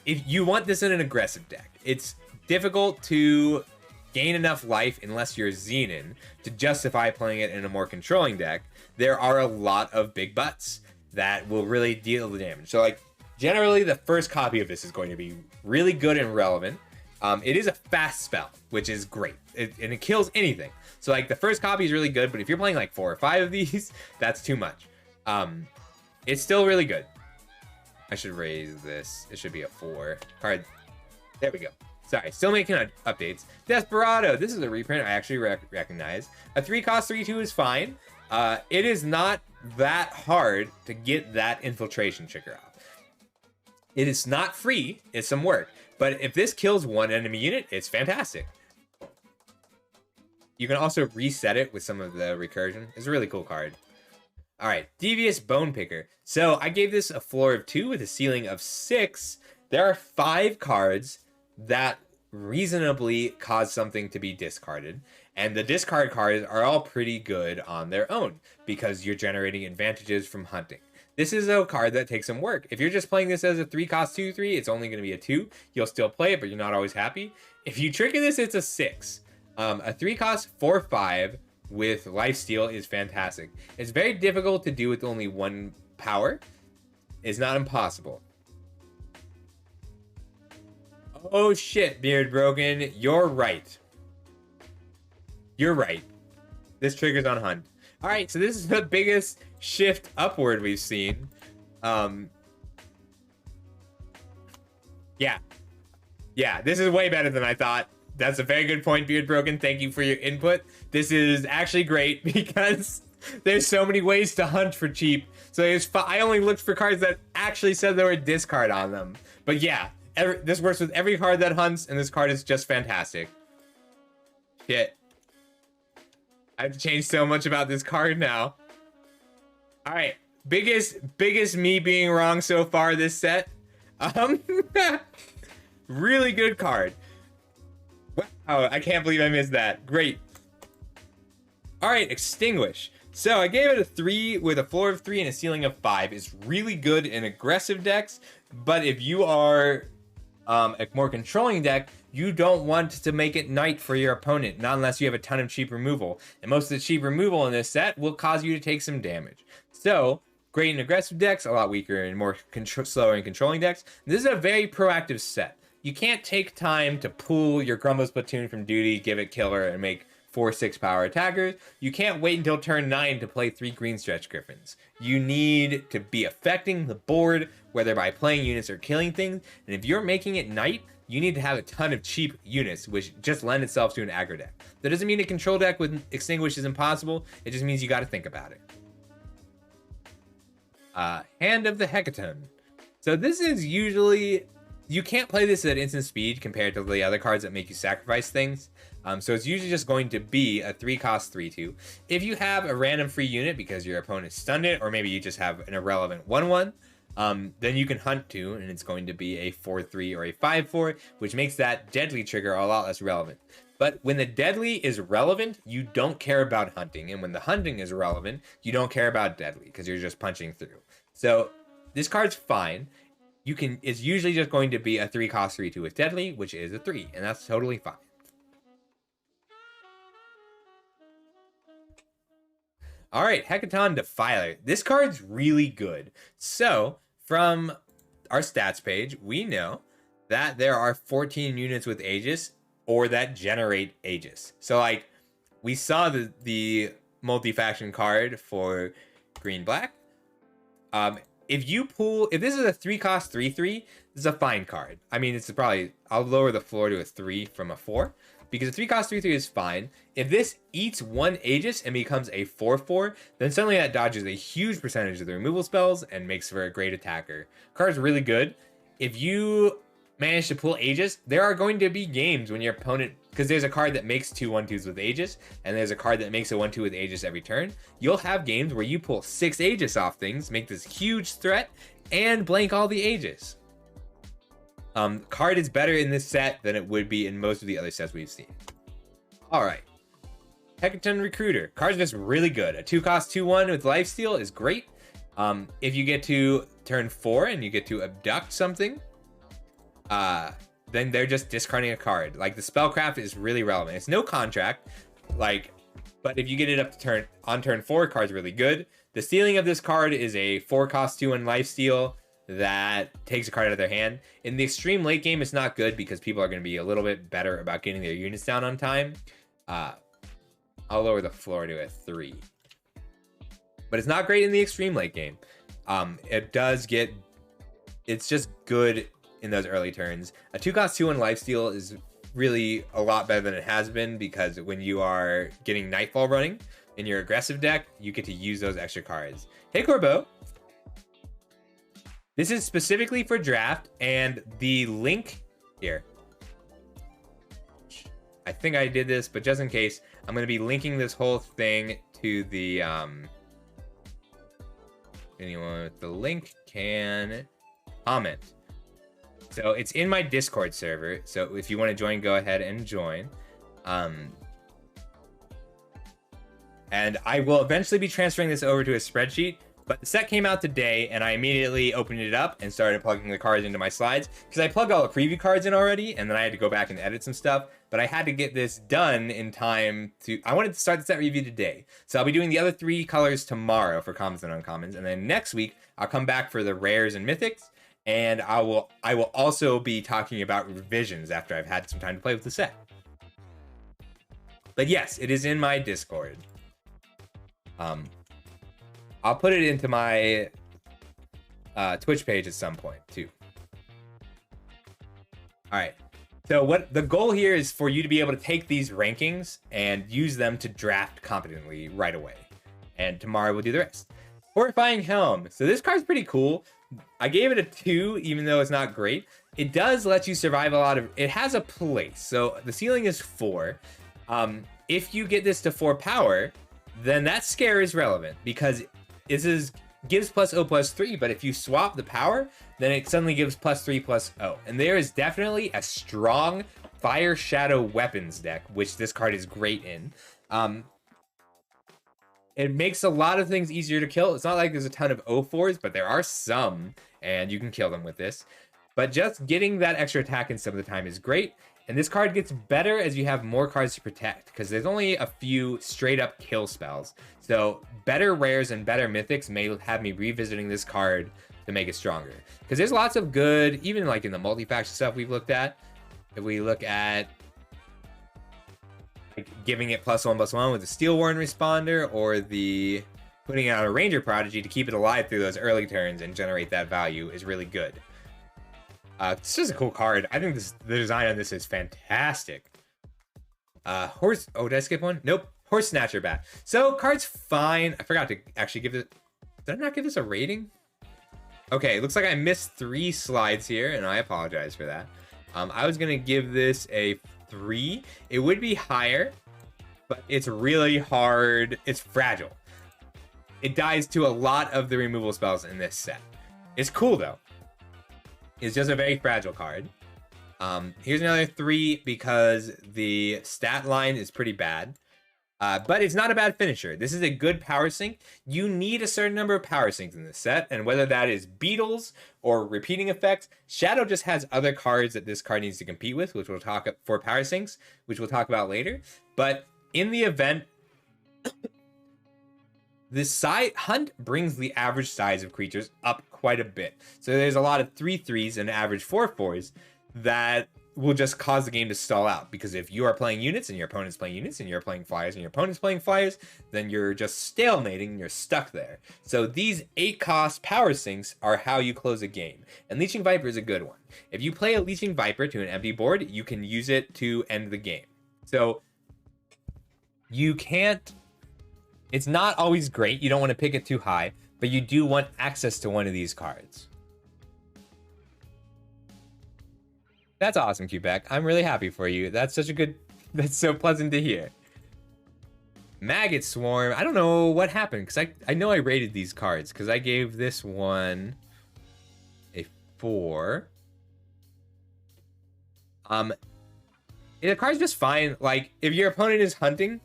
if you want this in an aggressive deck. It's difficult to gain enough life unless you're Xenon to justify playing it in a more controlling deck. There are a lot of big butts that will really deal the damage. So like generally the first copy of this is going to be really good and relevant. It is a fast spell, which is great, and it kills anything. So like the first copy is really good, but if you're playing like 4 or 5 of these, that's too much. It's still really good. I should raise this. It should be a 4. Card. There we go. Sorry, still making updates. Desperado. This is a reprint I actually recognize. A 3 cost 3/2 is fine. It is not that hard to get that infiltration trigger off. It is not free. It's some work. But if this kills 1 enemy unit, it's fantastic. You can also reset it with some of the recursion. It's a really cool card. All right, Devious Bone Picker. So I gave this a floor of 2 with a ceiling of 6. There are 5 cards that reasonably cause something to be discarded. And the discard cards are all pretty good on their own because you're generating advantages from hunting. This is a card that takes some work. If you're just playing this as a 3 cost 2/3, it's only going to be a 2. You'll still play it, but you're not always happy. If you trigger this, it's a 6. A 3 cost 4/5 with lifesteal is fantastic. It's very difficult to do with only 1 power. It's not impossible. Oh shit, Beard Broken, you're right. You're right. This triggers on Hunt. All right, so this is the biggest shift upward we've seen. Yeah, this is way better than I thought. That's a very good point, Beard Broken. Thank you for your input. This is actually great because there's so many ways to hunt for cheap. So I only looked for cards that actually said there were discard on them. But yeah, this works with every card that hunts, and this card is just fantastic. Shit. I have to change so much about this card now. All right, biggest me being wrong so far this set. Really good card. Wow, I can't believe I missed that. Great. All right, Extinguish. So I gave it a 3 with a floor of 3 and a ceiling of 5. It's really good in aggressive decks, but if you are a more controlling deck, you don't want to make it night for your opponent, not unless you have a ton of cheap removal. And most of the cheap removal in this set will cause you to take some damage. So, great in aggressive decks, a lot weaker in more slower and controlling decks. This is a very proactive set. You can't take time to pull your Grumbo's Platoon from duty, give it killer, and make 4/6 power attackers. You can't wait until turn 9 to play 3 green stretch griffins. You need to be affecting the board, whether by playing units or killing things. And if you're making it night, you need to have a ton of cheap units, which just lend itself to an aggro deck. That doesn't mean a control deck with Extinguish is impossible. It just means you got to think about it. Hand of the Hecaton. So this is usually... You can't play this at instant speed compared to the other cards that make you sacrifice things. So it's usually just going to be a 3 cost 3/2. If you have a random free unit because your opponent stunned it, or maybe you just have an irrelevant 1/1, then you can hunt 2, and it's going to be a 4/3 or a 5/4, which makes that deadly trigger a lot less relevant. But when the deadly is relevant, you don't care about hunting. And when the hunting is relevant, you don't care about deadly because you're just punching through. So this card's fine. It's usually just going to be a 3 cost 3/2 with deadly, which is a 3, and that's totally fine. All right, Hecaton Defiler. This card's really good. So from our stats page, we know that there are 14 units with Aegis or that generate Aegis. So like we saw the multi-faction card for green-black. If this is a 3 cost 3/3, this is a fine card. I mean, it's probably, I'll lower the floor to a 3 from a 4 because a 3 cost 3/3 is fine. If this eats 1 Aegis and becomes a 4/4, then suddenly that dodges a huge percentage of the removal spells and makes for a great attacker. Card's really good. If you manage to pull Aegis, there are going to be games when your opponent, because there's a card that makes 2 1/2s with Aegis, and there's a card that makes a 1/2 with Aegis every turn. You'll have games where you pull 6 Aegis off things, make this huge threat, and blank all the Aegis. Card is better in this set than it would be in most of the other sets we've seen. Alright. Hecaton Recruiter. Card's just really good. A 2 cost 2/1 with lifesteal is great. If you get to turn 4 and you get to abduct something, then they're just discarding a card. Like, the spellcraft is really relevant. It's no contract, but if you get it up to turn 4, card's really good. The ceiling of this card is a 4 cost 2/1 lifesteal that takes a card out of their hand. In the extreme late game, it's not good because people are going to be a little bit better about getting their units down on time. I'll lower the floor to a 3. But it's not great in the extreme late game. It's just good in those early turns. A 2 cost 2/1 lifesteal is really a lot better than it has been because when you are getting Nightfall running in your aggressive deck, you get to use those extra cards. Hey Corbeau. This is specifically for draft, and the link here. I think I did this, but just in case, I'm going to be linking this whole thing to the anyone with the link can comment. So it's in my Discord server. So if you want to join, go ahead and join. And I will eventually be transferring this over to a spreadsheet. But the set came out today, and I immediately opened it up and started plugging the cards into my slides, because I plugged all the preview cards in already, and then I had to go back and edit some stuff. But I had to get this done in time to... I wanted to start the set review today. So I'll be doing the other 3 colors tomorrow for commons and uncommons, and then next week I'll come back for the rares and mythics, and I will also be talking about revisions after I've had some time to play with the set. But yes, it is in my Discord. I'll put it into my Twitch page at some point too. All right. So what the goal here is for you to be able to take these rankings and use them to draft competently right away. And tomorrow we'll do the rest. Horrifying Helm. So this card's pretty cool. I gave it a 2, even though it's not great. It does let you survive a lot of... It has a place. So the ceiling is 4. If you get this to 4 power, then that scare is relevant, because this gives +0/+3, but if you swap the power, then it suddenly gives +3/+0. And there is definitely a strong Fire Shadow weapons deck, which this card is great in. It makes a lot of things easier to kill. It's not like there's a ton of O4s, but there are some, and you can kill them with this. But just getting that extra attack in some of the time is great. And this card gets better as you have more cards to protect, because there's only a few straight up kill spells. So better rares and better mythics may have me revisiting this card to make it stronger. Because there's lots of good, even like in the multi-faction stuff we've looked at. If we look at like giving it +1/+1 with the Steel Warren Responder, or the putting out a Ranger Prodigy to keep it alive through those early turns and generate that value is really good. This is a cool card. I think the design on this is fantastic. Horse... Oh, did I skip one? Nope. Horse Snatcher Bat. So, card's fine. I forgot to actually give it... Did I not give this a rating? Okay, looks like I missed 3 slides here, and I apologize for that. I was going to give this a 3. It would be higher, but it's really hard. It's fragile. It dies to a lot of the removal spells in this set. It's cool, though. It's just a very fragile card. Here's another 3 because the stat line is pretty bad. But it's not a bad finisher. This is a good power sink. You need a certain number of power sinks in this set, and whether that is beetles or repeating effects, Shadow just has other cards that this card needs to compete with, which we'll talk for power sinks, which we'll talk about later. But in the event, this side hunt brings the average size of creatures up quite a bit. So there's a lot of 3/3s and average 4/4s that will just cause the game to stall out. Because if you are playing units and your opponent's playing units and you're playing flyers and your opponent's playing flyers, then you're just stalemating and you're stuck there. So these 8-cost power sinks are how you close a game. And Leeching Viper is a good one. If you play a Leeching Viper to an empty board, you can use it to end the game. So you can't... It's not always great. You don't want to pick it too high, but you do want access to one of these cards. That's awesome, Quebec. I'm really happy for you. That's such a good... That's so pleasant to hear. Maggot Swarm. I don't know what happened, because I know I rated these cards, because I gave this one a 4. The card's just fine. Like, if your opponent is hunting...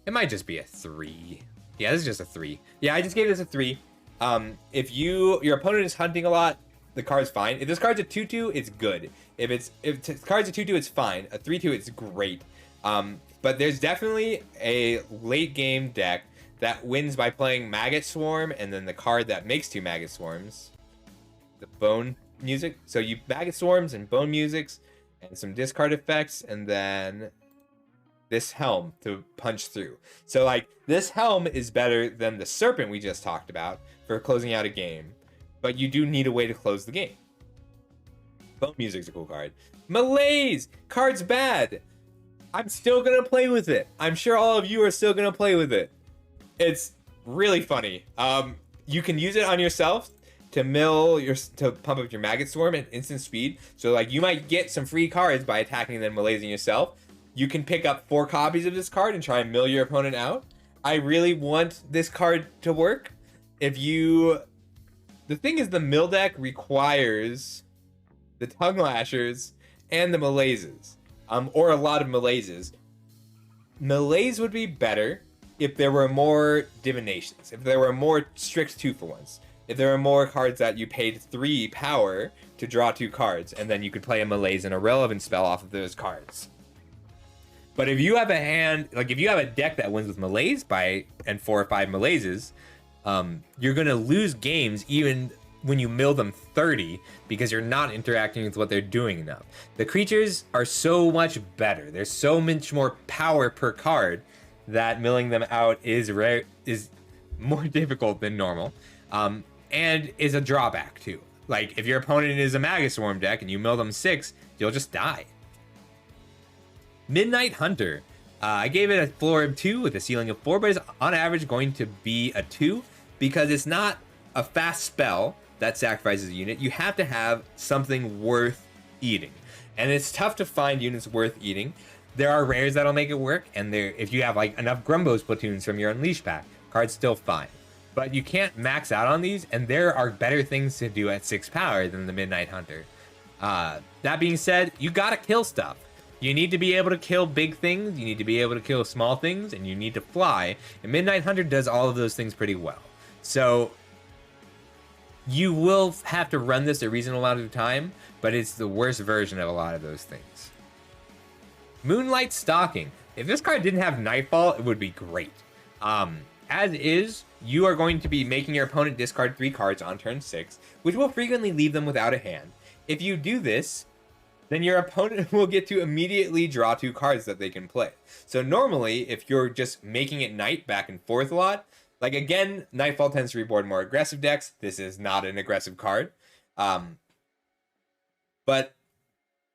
It might just be a 3. Yeah, this is just a 3. Yeah, I just gave this a 3. If your opponent is hunting a lot, the card's fine. If this card's a 2/2, it's good. If the card's a 2/2, it's fine. A 3/2, it's great. But there's definitely a late game deck that wins by playing Maggot Swarm, and then the card that makes 2 Maggot Swarms, the Bone Music. So you Maggot Swarms and Bone Musics and some discard effects, and then this Helm to punch through. So like this Helm is better than the Serpent we just talked about for closing out a game, but you do need a way to close the game. Bone Music's a cool card. Malaise! Card's bad. I'm still gonna play with it. I'm sure all of you are still gonna play with it. It's really funny. You can use it on yourself to to pump up your Maggot Swarm at instant speed. So like you might get some free cards by attacking and then malaising yourself. You can pick up 4 copies of this card and try and mill your opponent out. I really want this card to work. The thing is, the mill deck requires the Tongue Lashers and the Malaises. Or a lot of Malaises. Malaise would be better if there were more divinations, if there were more strict 2-for-1s, if there were more cards that you paid 3 power to draw 2 cards, and then you could play a malaise and a relevant spell off of those cards. But if you have a hand, like if you have a deck that wins with malaise and 4 or 5 malaises, you're gonna lose games even when you mill them 30 because you're not interacting with what they're doing enough. The creatures are so much better. There's so much more power per card that milling them out is more difficult than normal, and is a drawback too. Like if your opponent is a Magus Swarm deck and you mill them 6, you'll just die. Midnight Hunter. I gave it a floor of 2 with a ceiling of 4, but it's on average going to be a 2 because it's not a fast spell that sacrifices a unit. You have to have something worth eating, and it's tough to find units worth eating. There are rares that'll make it work, and if you have like enough Grumbos platoons from your Unleash pack, card's still fine. But you can't max out on these, and there are better things to do at 6 power than the Midnight Hunter. That being said, you gotta kill stuff. You need to be able to kill big things, you need to be able to kill small things, and you need to fly. And Midnight Hunter does all of those things pretty well. So you will have to run this a reasonable amount of time, but it's the worst version of a lot of those things. Moonlight Stalking. If this card didn't have Nightfall, it would be great. As is, you are going to be making your opponent discard 3 cards on turn 6, which will frequently leave them without a hand. If you do this, then your opponent will get to immediately draw 2 cards that they can play. So normally, if you're just making it night back and forth a lot, like again, Nightfall tends to reward more aggressive decks. This is not an aggressive card. But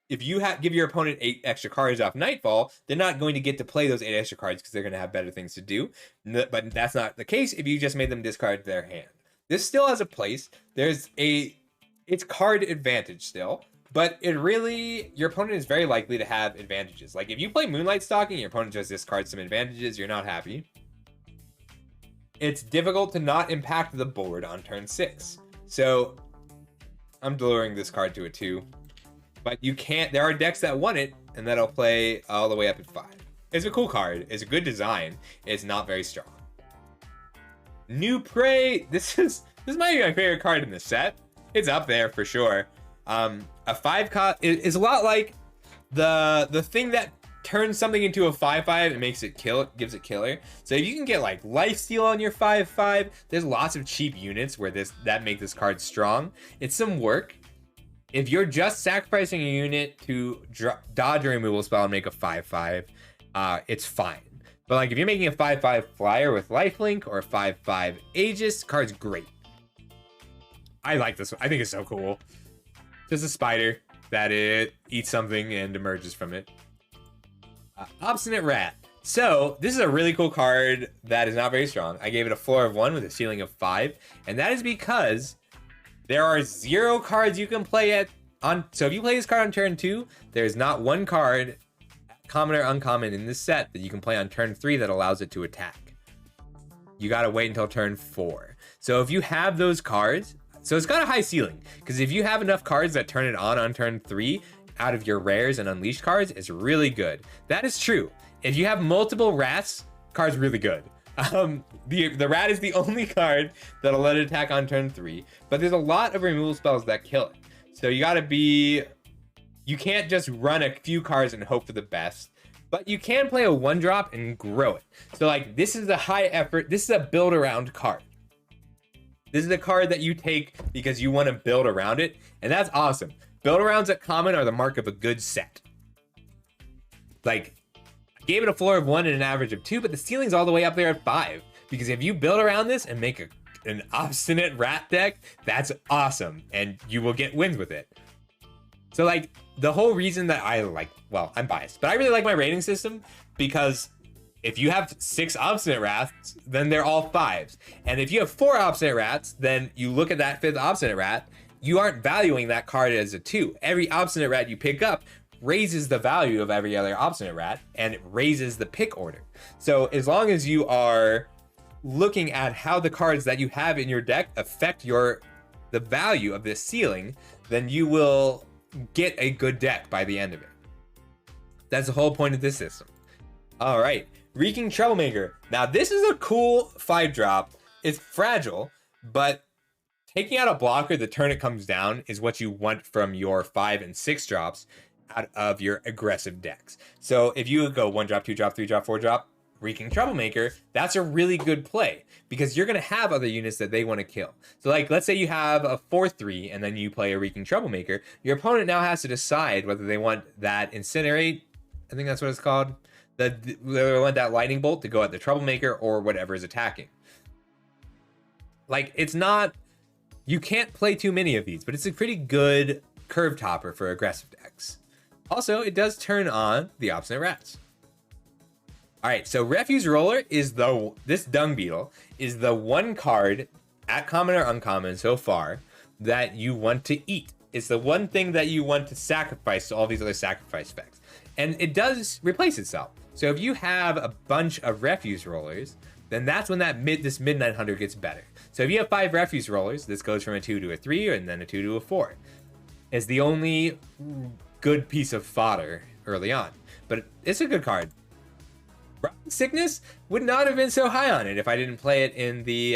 if you give your opponent 8 extra cards off Nightfall, they're not going to get to play those 8 extra cards because they're going to have better things to do. But that's not the case if you just made them discard their hand. This still has a place. It's card advantage still. But your opponent is very likely to have advantages. Like if you play Moonlight Stalking, your opponent just discards some advantages, you're not happy. It's difficult to not impact the board on turn 6. So I'm lowering this card to a 2. But you can't, there are decks that want it, and that'll play all the way up at 5. It's a cool card, it's a good design, it's not very strong. New Prey, this might be my favorite card in the set. It's up there for sure. A 5 cost is a lot like the thing that turns something into a 5/5 and makes it gives it killer. So if you can get like lifesteal on your 5/5, there's lots of cheap units where that make this card strong. It's some work. If you're just sacrificing a unit to dodge a removal spell and make a 5/5, it's fine. But like if you're making a 5/5 flyer with lifelink or a 5/5 Aegis, card's great. I like this one. I think it's so cool. Just a spider that it eats something and emerges from it. Obstinate Rat. So this is a really cool card that is not very strong. I gave it a floor of 1 with a ceiling of 5, and that is because there are 0 cards you can play so if you play this card on turn 2, there's not 1 card, common or uncommon, in this set that you can play on turn 3 that allows it to attack. You gotta wait until turn 4. So if you have those cards, so it's got a high ceiling, because if you have enough cards that turn it on turn 3 out of your rares and unleashed cards, it's really good. That is true. If you have multiple rats, card's really good. The rat is the only card that'll let it attack on turn 3, but there's a lot of removal spells that kill it. So you can't just run a few cards and hope for the best, but you can play a 1-drop and grow it. So like this is a high effort, this is a build around card. This is a card that you take because you want to build around it, and that's awesome. Build arounds at common are the mark of a good set. Like, I gave it a floor of 1 and an average of 2, but the ceiling's all the way up there at 5. Because if you build around this and make an obstinate rat deck, that's awesome, and you will get wins with it. So like, the whole reason that I'm biased, but I really like my rating system because if you have 6 obstinate rats, then they're all 5s. And if you have 4 obstinate rats, then you look at that 5th obstinate rat, you aren't valuing that card as a 2. Every obstinate rat you pick up raises the value of every other obstinate rat, and it raises the pick order. So as long as you are looking at how the cards that you have in your deck affect the value of this ceiling, then you will get a good deck by the end of it. That's the whole point of this system. All right. Reeking Troublemaker. Now, this is a cool 5-drop. It's fragile, but taking out a blocker the turn it comes down is what you want from your 5 and 6 drops out of your aggressive decks. So if you go 1-drop, 2-drop, 3-drop, 4-drop, Reeking Troublemaker, that's a really good play because you're going to have other units that they want to kill. So like, let's say you have a 4-3 and then you play a Reeking Troublemaker. Your opponent now has to decide whether they want that Incinerate, I think that's what it's called, whether they want that Lightning Bolt to go at the Troublemaker or whatever is attacking. Like, it's not, you can't play too many of these, but it's a pretty good curve topper for aggressive decks. Also, it does turn on the Obstinate Rats. All right, so Refuse Roller is this Dung Beetle is the one card at common or uncommon so far that you want to eat. It's the one thing that you want to sacrifice to all these other sacrifice effects. And it does replace itself. So if you have a bunch of Refuse Rollers, then that's when this Midnight Hunter gets better. So if you have 5 Refuse Rollers, this goes from a 2 to a 3 and then a 2 to a 4. It's the only good piece of fodder early on. But it's a good card. Rotting Sickness would not have been so high on it if I didn't play it in the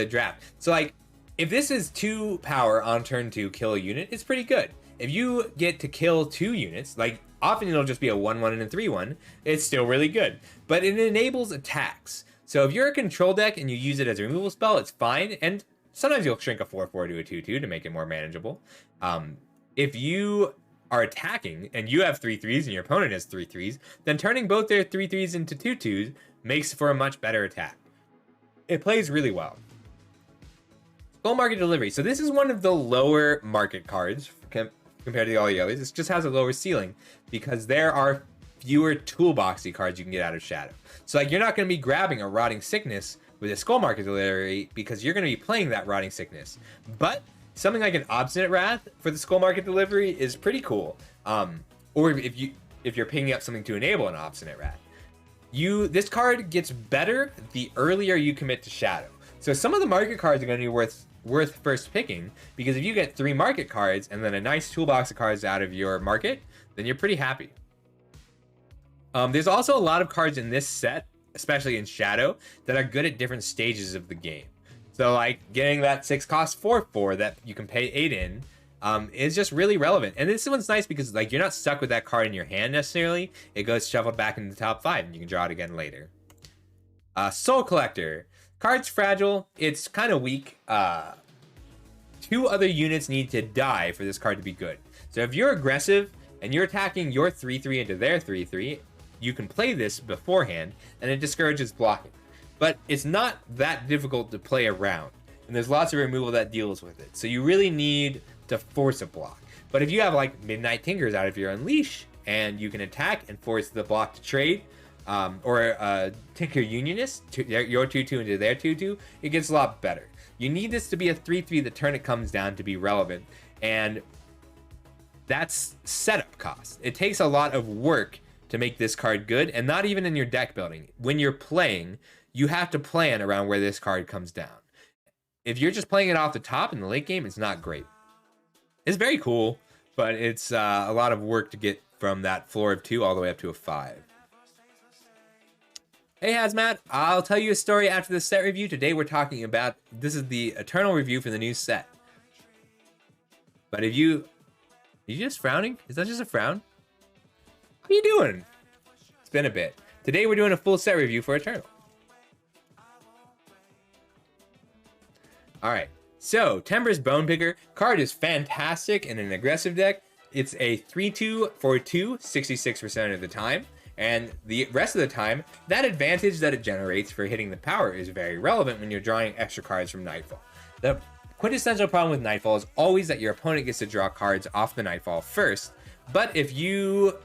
draft. So like, if this is 2 power on turn 2, kill a unit, it's pretty good. If you get to kill 2 units, like often it'll just be a 1/1 and a 3/1, it's still really good. But it enables attacks. So if you're a control deck and you use it as a removal spell, it's fine. And sometimes you'll shrink a 4/4 to a 2/2 to make it more manageable. If you are attacking and you have 3/3s and your opponent has 3/3s, then turning both their 3/3s into 2/2s makes for a much better attack. It plays really well. Skull Market Delivery. So this is one of the lower market cards compared to all the others. It just has a lower ceiling because there are fewer toolboxy cards you can get out of Shadow. So like, you're not going to be grabbing a Rotting Sickness with a Skull Market Delivery because you're going to be playing that Rotting Sickness. But something like an Obstinate Wrath for the Skull Market Delivery is pretty cool. Or if you're picking up something to enable an Obstinate Wrath, this card gets better the earlier you commit to Shadow. So some of the market cards are going to be worth first picking because if you get 3 market cards and then a nice toolbox of cards out of your market, then you're pretty happy. There's also a lot of cards in this set, especially in Shadow, that are good at different stages of the game. So like getting that 6-cost 4/4 that you can pay 8 in is just really relevant. And this one's nice because like, you're not stuck with that card in your hand necessarily. It goes shuffled back into the top 5 and you can draw it again later. Soul Collector. Card's fragile. It's kind of weak. 2 other units need to die for this card to be good. So if you're aggressive and you're attacking your 3/3 into their 3/3, you can play this beforehand and it discourages blocking. But it's not that difficult to play around, and there's lots of removal that deals with it. So you really need to force a block. But if you have like Midnight Tinkers out of your Unleash, and you can attack and force the block to trade, or Tinker Unionist, your 2/2 into their 2/2, it gets a lot better. You need this to be a 3/3 the turn it comes down to be relevant, and that's setup cost. It takes a lot of work to make this card good, and not even in your deck building. When you're playing, you have to plan around where this card comes down. If you're just playing it off the top in the late game, it's not great. It's very cool, but it's a lot of work to get from that floor of 2 all the way up to a 5. Hey Hazmat, I'll tell you a story after the set review. Today we're talking about, this is the Eternal review for the new set. But if you just frowning? Is that just a frown? How you doing? It's been a bit. Today we're doing a full set review for Eternal. All right, so Timber's Bone Picker card is fantastic in an aggressive deck. It's a 3/2 for 2, 66% of the time. And the rest of the time, that advantage that it generates for hitting the power is very relevant when you're drawing extra cards from Nightfall. The quintessential problem with Nightfall is always that your opponent gets to draw cards off the Nightfall first. But if you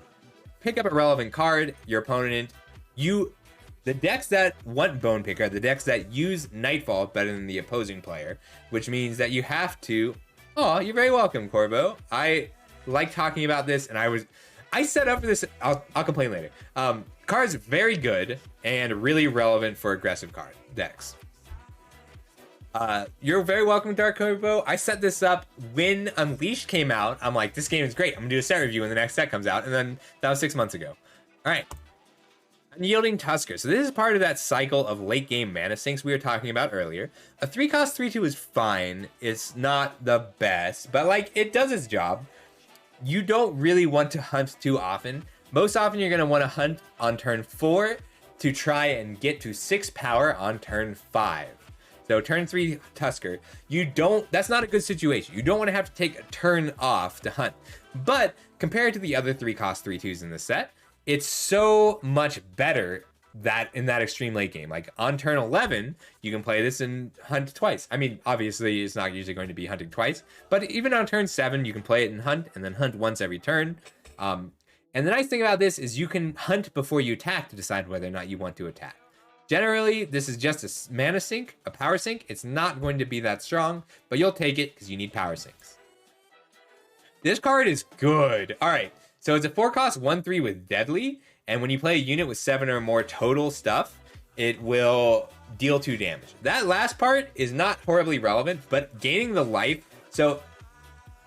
pick up a relevant card, your opponent, the decks that want Bone Picker, the decks that use Nightfall better than the opposing player, which means that you have to, oh, you're very welcome, Corvo. I like talking about this, and I set up for this, I'll complain later. Card's very good and really relevant for aggressive card decks. You're very welcome, Dark Corvo. I set this up when Unleashed came out. I'm like, this game is great. I'm gonna do a set review when the next set comes out, and then that was 6 months ago. All right. Unyielding Tusker. So this is part of that cycle of late game mana sinks we were talking about earlier. A 3-cost 3/2 is fine. It's not the best, but like it does its job. You don't really want to hunt too often. Most often you're going to want to hunt on turn 4 to try and get to 6 power on turn 5. So turn 3 Tusker, that's not a good situation. You don't want to have to take a turn off to hunt. But compared to the other 3-cost 3/2s in the set, it's so much better that in that extreme late game. Like on turn 11, you can play this and hunt twice. I mean, obviously it's not usually going to be hunting twice, but even on turn 7, you can play it and then hunt once every turn. And the nice thing about this is you can hunt before you attack to decide whether or not you want to attack. Generally, this is just a mana sink, a power sink. It's not going to be that strong, but you'll take it because you need power sinks. This card is good. All right. So it's a 4-cost 1/3 with Deadly, and when you play a unit with 7 or more total stuff, it will deal 2 damage. That last part is not horribly relevant, but gaining the life. So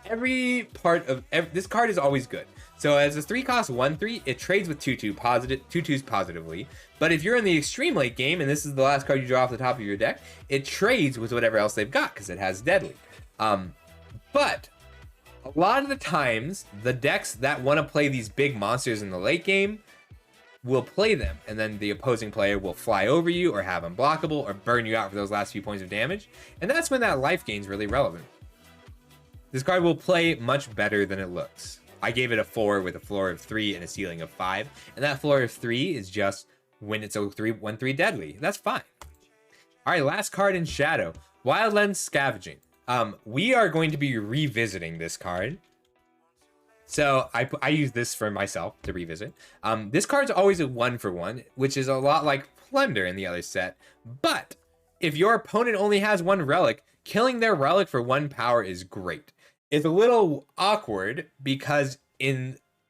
this card is always good. So as a 3-cost 1/3, it trades with 2/2s positively. But if you're in the extreme late game, and this is the last card you draw off the top of your deck, it trades with whatever else they've got because it has Deadly. But a lot of the times, the decks that want to play these big monsters in the late game will play them, and then the opposing player will fly over you or have unblockable or burn you out for those last few points of damage, and that's when that life gain is really relevant. This card will play much better than it looks. I gave it a 4 with a floor of 3 and a ceiling of 5, and that floor of 3 is just when it's a 1/3 Deadly. That's fine. All right, last card in Shadow, Wildlands Scavenging. We are going to be revisiting this card. So I use this for myself to revisit. This card's always a 1-for-1, which is a lot like Plunder in the other set. But if your opponent only has 1 relic, killing their relic for 1 power is great. It's a little awkward because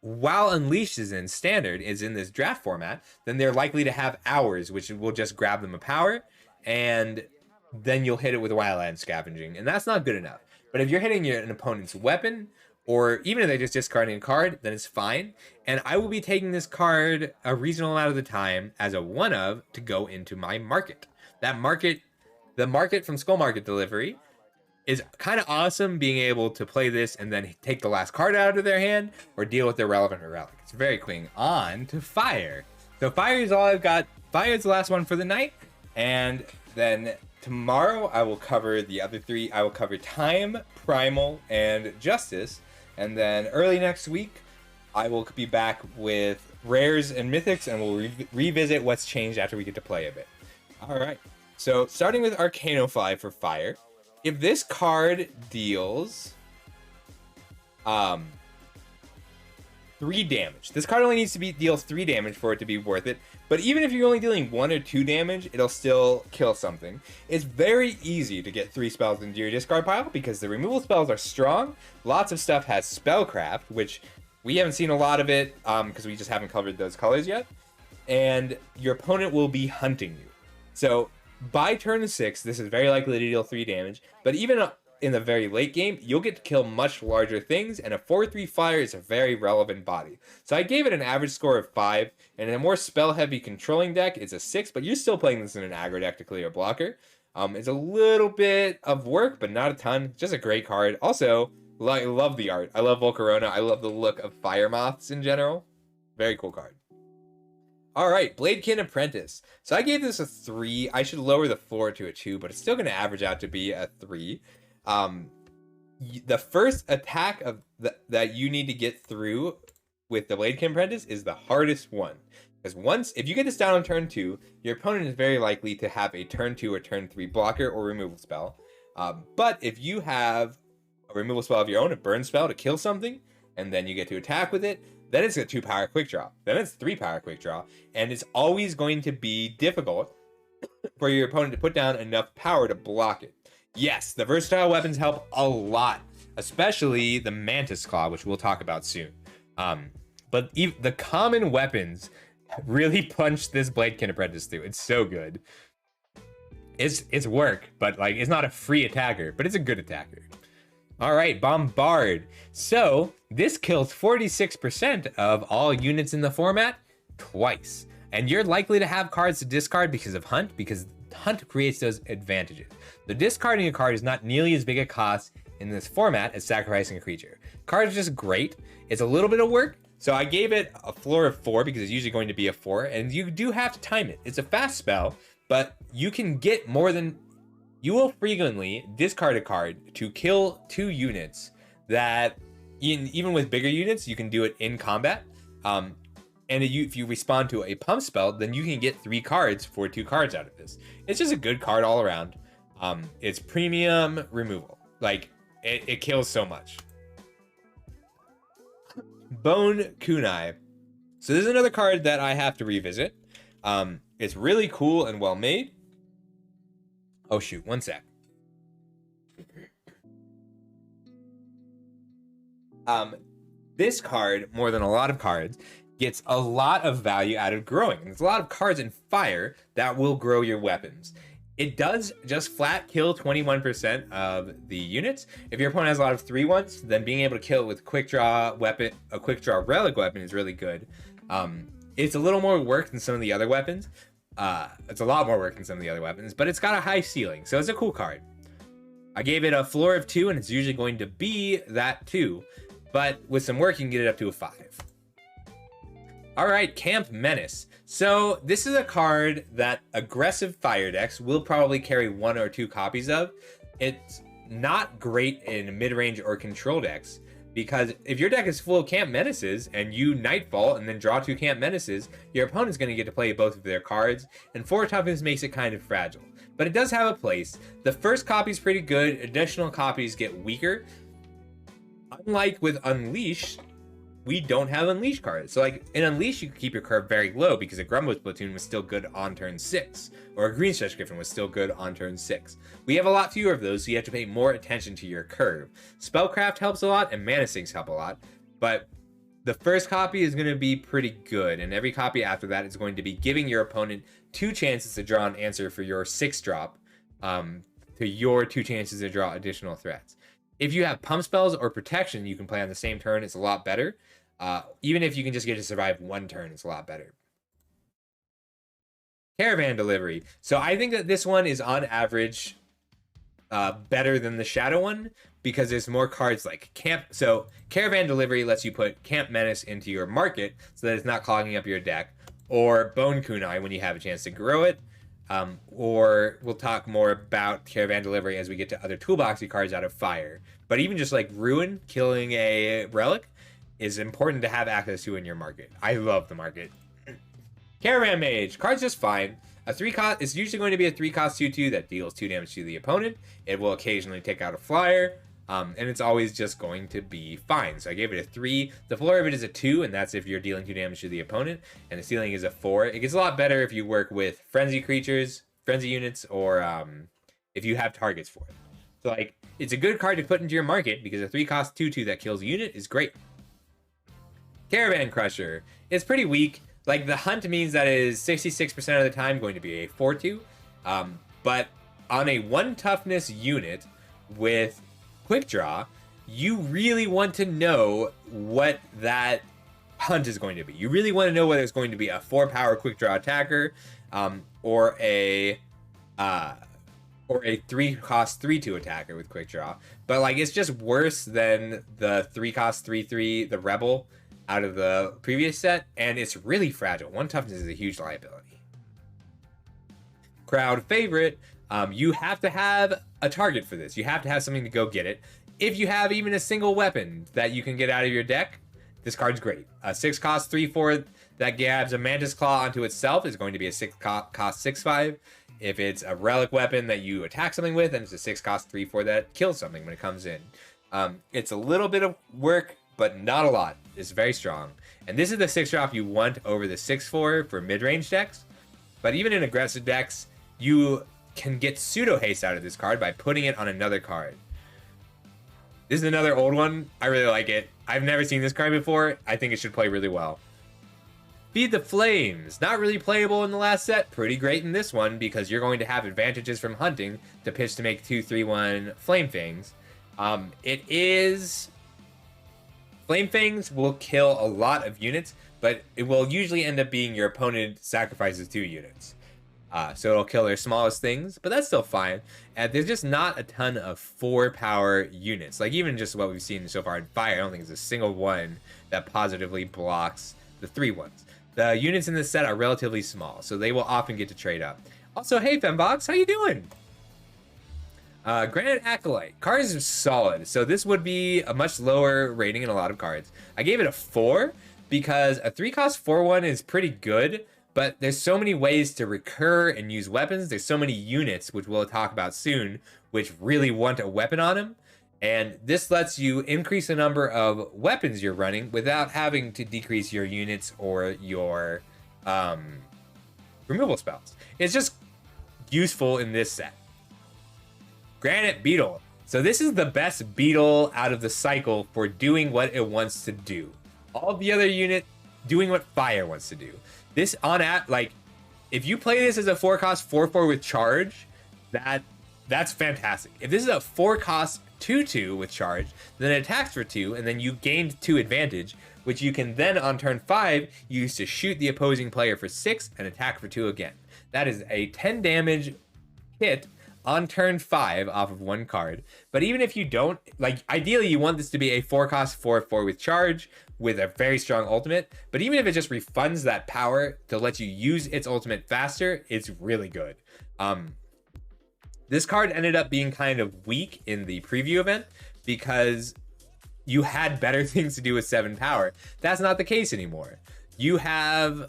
while Unleashed is in Standard, is in this draft format, then they're likely to have Hours, which will just grab them a power, and then you'll hit it with Wildland Scavenging, and that's not good enough. But if you're hitting an opponent's weapon, or even if they're just discarding a card, then it's fine. And I will be taking this card a reasonable amount of the time as a 1-of to go into my market. The market from Skull Market Delivery is kind of awesome, being able to play this and then take the last card out of their hand or deal with their relevant relic. It's very quick. On to Fire. So Fire is all I've got. Fire is the last one for the night, and then tomorrow I will cover the other 3. I will cover Time, Primal, and Justice. And then early next week, I will be back with Rares and Mythics, and we'll revisit what's changed after we get to play a bit. All right. So starting with Arcanofly for Fire. If this card deals 3 damage. This card only needs to deals 3 damage for it to be worth it. But even if you're only dealing 1 or 2 damage, it'll still kill something. It's very easy to get 3 spells into your discard pile because the removal spells are strong. Lots of stuff has Spellcraft, which we haven't seen a lot of it because we just haven't covered those colors yet. And your opponent will be hunting you. So by turn 6, this is very likely to deal 3 damage. But even in the very late game, you'll get to kill much larger things, and a 4/3 Fire is a very relevant body. So I gave it an average score of 5, and in a more spell-heavy controlling deck, it's a 6, but you're still playing this in an aggro deck to clear a blocker. It's a little bit of work, but not a ton. Just a great card. Also, I love the art. I love Volcarona. I love the look of Fire Moths in general. Very cool card. All right, Bladekin Apprentice. So I gave this a 3. I should lower the floor to a 2, but it's still going to average out to be a 3. The first attack that you need to get through with the Bladekin Apprentice is the hardest one. Because if you get this down on turn 2, your opponent is very likely to have a turn 2 or turn 3 blocker or removal spell. But if you have a removal spell of your own, a burn spell to kill something, and then you get to attack with it, then it's a 2-power quick draw. Then it's 3-power quick draw. And it's always going to be difficult for your opponent to put down enough power to block it. Yes, the versatile weapons help a lot, especially the Mantis Claw, which we'll talk about soon. But the common weapons really punch this Bladekin Apprentice through. It's so good. It's work, but like it's not a free attacker, but it's a good attacker. All right, Bombard. So this kills 46% of all units in the format. twice. And you're likely to have cards to discard because of Hunt, because Hunt creates those advantages. The discarding a card is not nearly as big a cost in this format as sacrificing a creature. Card is just great. It's a little bit of work, so I gave it a floor of 4 because it's usually going to be a 4, and you do have to time it. It's a fast spell, but you can get more than... You will frequently discard a card to kill 2 units that, even with bigger units, you can do it in combat. And if you respond to a pump spell, then you can get 3 cards for 2 cards out of this. It's just a good card all around. It's premium removal. Like, it kills so much. Bone Kunai. So this is another card that I have to revisit. It's really cool and well made. Oh shoot, one sec. This card, more than a lot of cards, gets a lot of value out of growing. There's a lot of cards in Fire that will grow your weapons. It does just flat kill 21% of the units. If your opponent has a lot of 3/1s, then being able to kill it with quick draw weapon, a quick draw relic weapon is really good. It's a little more work than some of the other weapons. It's a lot more work than some of the other weapons, but it's got a high ceiling, so it's a cool card. I gave it a floor of 2, and it's usually going to be that 2, but with some work, you can get it up to a 5. All right, Camp Menace. So this is a card that aggressive fire decks will probably carry 1 or 2 copies of. It's not great in mid-range or control decks, because if your deck is full of Camp Menaces and you Nightfall and then draw 2 Camp Menaces, your opponent's going to get to play both of their cards, and 4 toughness makes it kind of fragile. But it does have a place. The first copy is pretty good. Additional copies get weaker. Unlike with Unleash, we don't have Unleash cards. So like in Unleash, you can keep your curve very low because a Grumbles Platoon was still good on turn 6, or a Green Stretch Griffin was still good on turn 6. We have a lot fewer of those, so you have to pay more attention to your curve. Spellcraft helps a lot, and Mana Sinks help a lot, but the first copy is going to be pretty good, and every copy after that is going to be giving your opponent 2 chances to draw an answer for your 6-drop, to your 2 chances to draw additional threats. If you have pump spells or protection you can play on the same turn, it's a lot better. Even if you can just get to survive 1 turn, it's a lot better. Caravan Delivery. So I think that this one is on average better than the Shadow one because there's more cards like Camp. So Caravan Delivery lets you put Camp Menace into your market so that it's not clogging up your deck, or Bone Kunai when you have a chance to grow it. Or we'll talk more about Caravan Delivery as we get to other toolboxy cards out of Fire. But even just like Ruin, killing a relic, is important to have access to in your market. I love the market. Caravan Mage. Card's just fine. A 3 cost, it's usually going to be a 3 cost 2/2 that deals 2 damage to the opponent. It will occasionally take out a flyer. And it's always just going to be fine. So I gave it a 3. The floor of it is a 2, and that's if you're dealing 2 damage to the opponent. And the ceiling is a 4. It gets a lot better if you work with frenzy creatures, frenzy units, or if you have targets for it. So like, it's a good card to put into your market because a 3 cost 2/2 that kills a unit is great. Caravan Crusher. It's pretty weak. Like, the Hunt means that it is 66% of the time going to be a 4/2. But on a 1 toughness unit with quick draw, you really want to know what that Hunt is going to be. You really want to know whether it's going to be a 4 power quick draw attacker, or a 3 cost 3/2 attacker with quick draw. But like, it's just worse than the 3 cost 3/3, the Rebel out of the previous set, and it's really fragile. 1 toughness is a huge liability. Crowd favorite. You have to have a target for this. You have to have something to go get it. If you have even a single weapon that you can get out of your deck, this card's great. A 6 cost 3/4 that grabs a Mantis Claw onto itself is going to be a 6 cost 6/5. If it's a relic weapon that you attack something with, then it's a 6 cost 3/4 that kills something when it comes in. It's a little bit of work, but not a lot. It's very strong. And this is the 6-drop you want over the 6/4 for mid-range decks. But even in aggressive decks, you can get pseudo haste out of this card by putting it on another card. This is another old one. I really like it. I've never seen this card before. I think it should play really well. Feed the Flames. Not really playable in the last set. Pretty great in this one because you're going to have advantages from hunting to pitch to make 2/3/1 Flame Fangs. It is... Flame Fangs will kill a lot of units, but it will usually end up being your opponent sacrifices 2 units. So it'll kill their smallest things, but that's still fine. And there's just not a ton of 4-power units. Like even just what we've seen so far in Fire, I don't think there's a single one that positively blocks the 3 ones. The units in this set are relatively small, so they will often get to trade up. Also, hey Fembox, how you doing? Granite Acolyte. Cards are solid, so this would be a much lower rating in a lot of cards. I gave it a 4 because a 3-cost 4/1 is pretty good, but there's so many ways to recur and use weapons. There's so many units, which we'll talk about soon, which really want a weapon on them. And this lets you increase the number of weapons you're running without having to decrease your units or your removal spells. It's just useful in this set. Granite Beetle. So this is the best beetle out of the cycle for doing what it wants to do. All the other unit doing what fire wants to do. This like if you play this as a 4-cost 4/4 with charge, that's fantastic. If this is a 4-cost 2/2 with charge, then it attacks for 2, and then you gained 2 advantage, which you can then on turn 5 use to shoot the opposing player for 6 and attack for 2 again. That is a 10 damage hit on turn 5 off of 1 card. But even if you don't, like ideally you want this to be a 4-cost 4/4 with charge with a very strong ultimate, but even if it just refunds that power to let you use its ultimate faster, it's really good. This card ended up being kind of weak in the preview event because you had better things to do with 7 power. That's not the case anymore. You are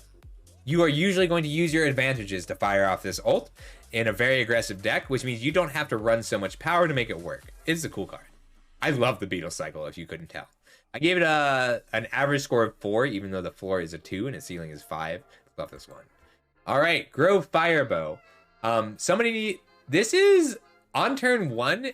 usually going to use your advantages to fire off this ult in a very aggressive deck, which means you don't have to run so much power to make it work. It's a cool card. I love the Beetle cycle, if you couldn't tell. I gave it an average score of 4, even though the floor is a 2 and its ceiling is 5. Love this one. All right, Grove Firebow. This is on turn 1.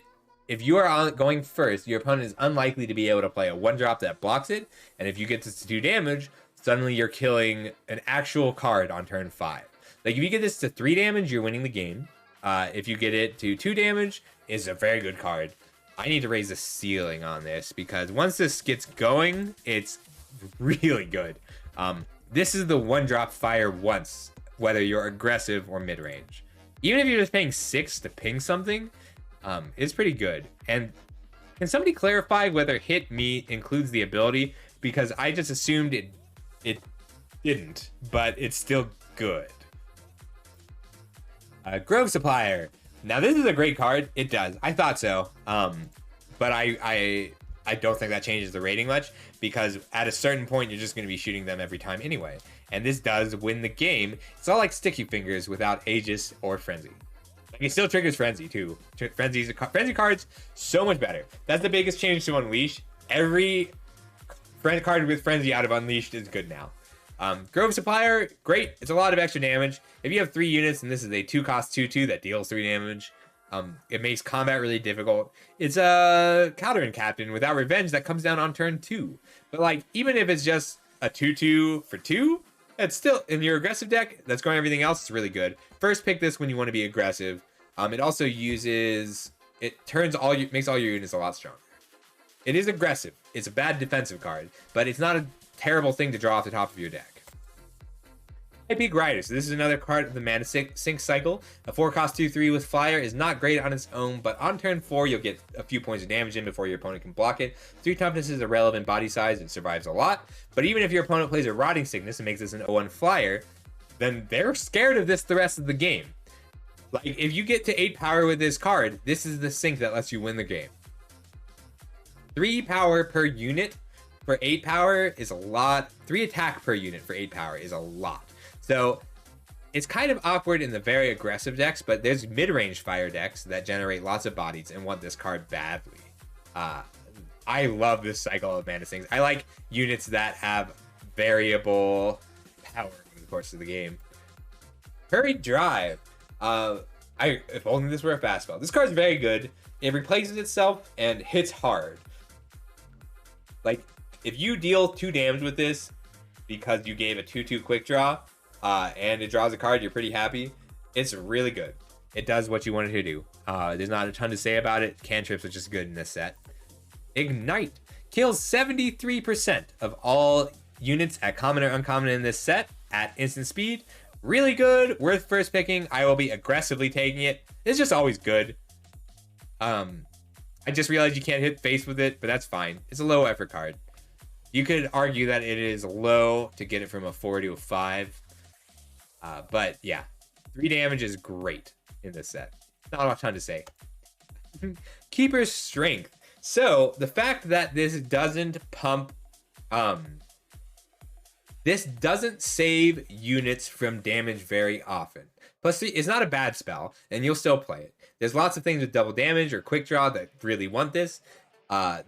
If you are going first, your opponent is unlikely to be able to play a 1-drop that blocks it. And if you get this to 2 damage, suddenly you're killing an actual card on turn 5. Like if you get this to 3 damage, you're winning the game. If you get it to 2 damage, it's a very good card. I need to raise the ceiling on this because once this gets going, it's really good. This is the 1-drop fire once, whether you're aggressive or mid-range. Even if you're just paying 6 to ping something, it's pretty good. And can somebody clarify whether hit me includes the ability? Because I just assumed it didn't, but it's still good. Grove Supplier. Now this is a great card. It does. I thought so. But I don't think that changes the rating much because at a certain point you're just going to be shooting them every time anyway. And this does win the game. It's all like Sticky Fingers without Aegis or Frenzy. Like it still triggers Frenzy too. Frenzy cards so much better. That's the biggest change to Unleash. Every card with Frenzy out of Unleashed is good now. Grove Supplier, great. It's a lot of extra damage. If you have 3 units and this is a 2-cost 2/2 that deals 3 damage, it makes combat really difficult. It's a Calderon Captain without Revenge that comes down on turn 2. But like, even if it's just a 2/2 for 2, it's still, in your aggressive deck that's going everything else, it's really good. First pick this when you want to be aggressive. It also makes all your units a lot stronger. It is aggressive. It's a bad defensive card, but it's not a terrible thing to draw off the top of your deck. Peak Rider. So this is another card of the Mana Sync cycle. A 4-cost 2/3 with Flyer is not great on its own, but on turn 4 you'll get a few points of damage in before your opponent can block it. 3 toughness is a relevant body size and survives a lot. But even if your opponent plays a Rotting Sickness and makes this an 0/1 Flyer, then they're scared of this the rest of the game. Like if you get to 8 power with this card, this is the sync that lets you win the game. 3 power per unit for 8 power is a lot. 3 attack per unit for 8 power is a lot. So it's kind of awkward in the very aggressive decks, but there's mid-range fire decks that generate lots of bodies and want this card badly. I love this cycle of Mana Sinks. I like units that have variable power over the course of the game. Hurried Drive. If only this were a fast spell. This card's very good. It replaces itself and hits hard. Like, if you deal 2 damage with this because you gave a 2/2 quick draw, and it draws a card, you're pretty happy. It's really good. It does what you want it to do. There's not a ton to say about it. Cantrips are just good in this set. Ignite kills 73% of all units at common or uncommon in this set at instant speed. Really good, worth first picking. I will be aggressively taking it. It's just always good. I just realized you can't hit face with it, but that's fine. It's a low effort card. You could argue that it is low to get it from a 4 to a 5. But yeah, 3 damage is great in this set. Not a ton to say. Keeper's Strength. So the fact that this doesn't pump, this doesn't save units from damage very often. Plus, it's not a bad spell, and you'll still play it. There's lots of things with double damage or quick draw that really want this.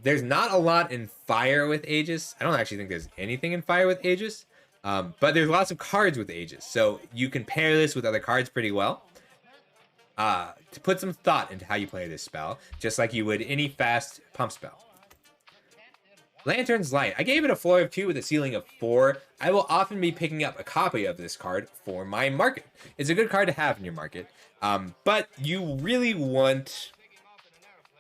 There's not a lot in Fire with Aegis. I don't actually think there's anything in Fire with Aegis. But there's lots of cards with Aegis, so you can pair this with other cards pretty well. To put some thought into how you play this spell, just like you would any fast pump spell. Lantern's Light. I gave it a floor of 2 with a ceiling of 4. I will often be picking up a copy of this card for my market. It's a good card to have in your market, but you really want...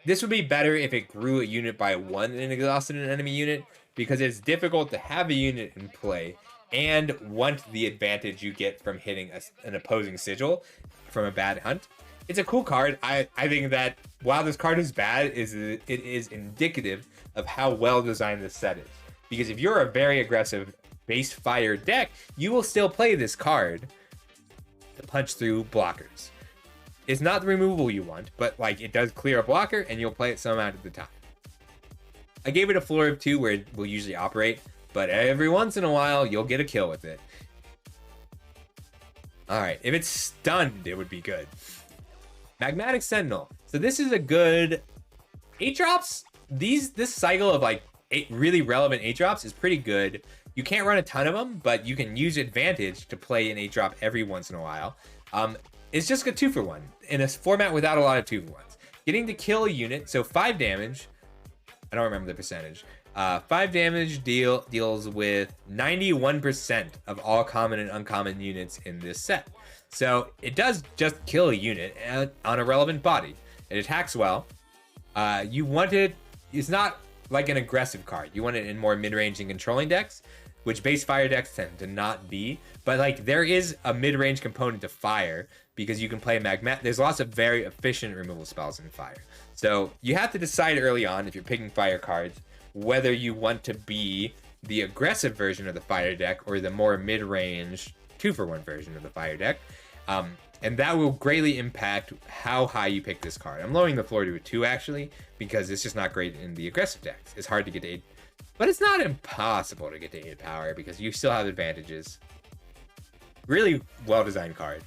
This would be better if it grew a unit by 1 and exhausted an enemy unit, because it's difficult to have a unit in play and want the advantage you get from hitting an opposing sigil from a bad hunt. It's a cool card. I think that while this card is bad, it is indicative of how well designed this set is. Because if you're a very aggressive base fire deck, you will still play this card to punch through blockers. It's not the removal you want, but like it does clear a blocker and you'll play it some amount of the time. I gave it a floor of 2 where it will usually operate, but every once in a while you'll get a kill with it. Alright, if it's stunned, it would be good. Magmatic Sentinel. So this is a good 8-drops. This cycle of like 8 really relevant 8-drops is pretty good. You can't run a ton of them, but you can use advantage to play an 8-drop every once in a while. It's just a 2-for-1 in a format without a lot of 2-for-1s. Getting to kill a unit, so 5 damage. I don't remember the percentage. 5 damage deals with 91% of all common and uncommon units in this set. So it does just kill a unit on a relevant body. It attacks well. You want it... It's not like an aggressive card. You want it in more mid-range and controlling decks, which base fire decks tend to not be. But like there is a mid-range component to fire because you can play Magma. There's lots of very efficient removal spells in fire. So you have to decide early on if you're picking fire cards whether you want to be the aggressive version of the fire deck or the more mid-range 2-for-1 version of the fire deck. And that will greatly impact how high you pick this card. I'm lowering the floor to a 2 actually, because it's just not great in the aggressive decks. It's hard to get to 8, but it's not impossible to get to 8 power because you still have advantages. Really well-designed card.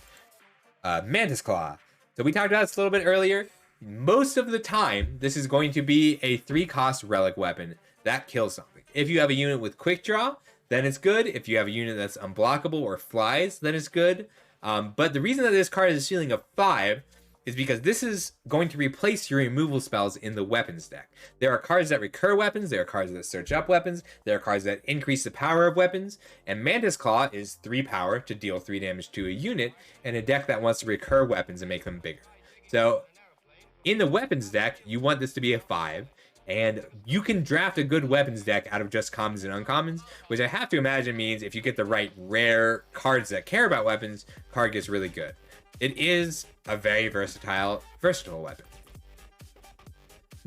Mantis Claw. So we talked about this a little bit earlier. Most of the time, this is going to be a 3-cost relic weapon that kills something. If you have a unit with quick draw, then it's good. If you have a unit that's unblockable or flies, then it's good. But the reason that this card is a ceiling of 5 is because this is going to replace your removal spells in the weapons deck. There are cards that recur weapons, there are cards that search up weapons, there are cards that increase the power of weapons, and Mantis Claw is 3 power to deal 3 damage to a unit in a deck that wants to recur weapons and make them bigger. So in the weapons deck, you want this to be a 5, and you can draft a good weapons deck out of just commons and uncommons, which I have to imagine means if you get the right rare cards that care about weapons, card gets really good. It is a very versatile weapon.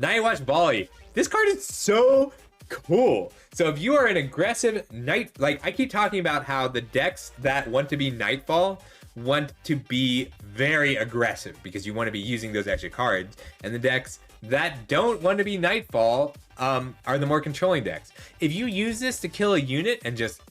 Nightwatch Volley. This card is so cool. So if you are an aggressive night, like I keep talking about how the decks that want to be Nightfall want to be very aggressive because you want to be using those extra cards, and the decks that don't want to be Nightfall are the more controlling decks. If you use this to kill a unit and just,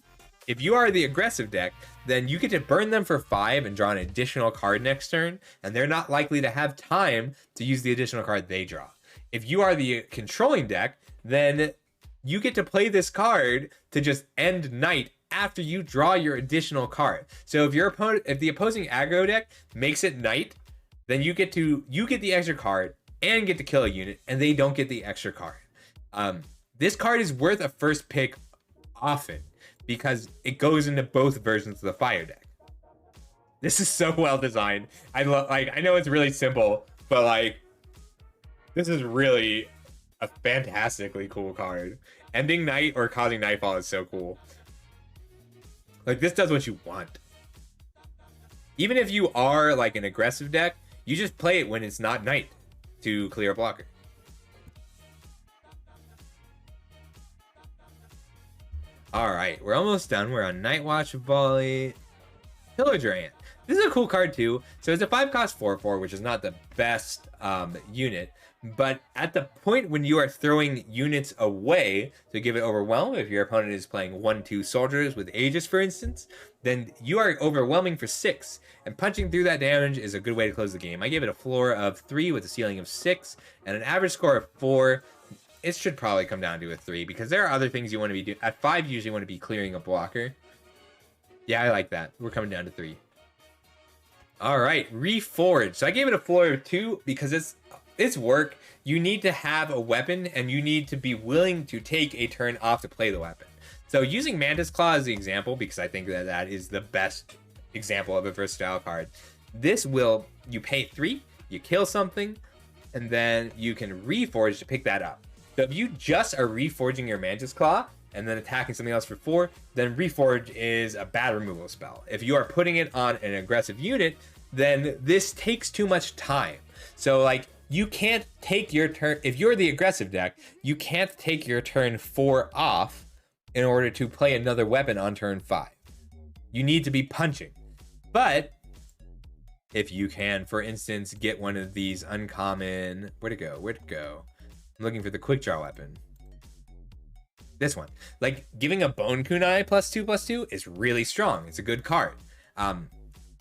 if you are the aggressive deck, then you get to burn them for 5 and draw an additional card next turn, and they're not likely to have time to use the additional card they draw. If you are the controlling deck, then you get to play this card to just end night after you draw your additional card. So if the opposing aggro deck makes it night, then you get the extra card and get to kill a unit, and they don't get the extra card. This card is worth a first pick often because it goes into both versions of the fire deck. This is so well designed. I know it's really simple, but like this is really a fantastically cool card. Ending night or causing nightfall is so cool. Like, this does what you want. Even if you are like an aggressive deck, you just play it when it's not night to clear a blocker. Alright, we're almost done. We're on Night Watch, Volley, Pillager Ant. This is a cool card too. So it's a 5-cost 4/4, which is not the best unit. But at the point when you are throwing units away to give it overwhelm, if your opponent is playing 1/2 soldiers with Aegis, for instance, then you are overwhelming for 6. And punching through that damage is a good way to close the game. I gave it a floor of 3 with a ceiling of 6 and an average score of 4. It should probably come down to a 3 because there are other things you want to be doing. At 5, you usually want to be clearing a blocker. Yeah, I like that. We're coming down to 3. All right, Reforge. So I gave it a floor of 2 because it's work. You need to have a weapon and you need to be willing to take a turn off to play the weapon. So using Mantis Claw as the example, because I think that that is the best example of a versatile card. This will, you pay 3, you kill something, and then you can Reforge to pick that up. So if you just are reforging your Mantis Claw and then attacking something else for 4, then Reforge is a bad removal spell. If you are putting it on an aggressive unit, then this takes too much time. So like, you can't take your turn, if you're the aggressive deck, you can't take your turn 4 off in order to play another weapon on turn 5. You need to be punching. But if you can, for instance, get one of these uncommon, where'd it go? I'm looking for the quick draw weapon. This one. Like, giving a Bone Kunai +2/+2 is really strong. It's a good card.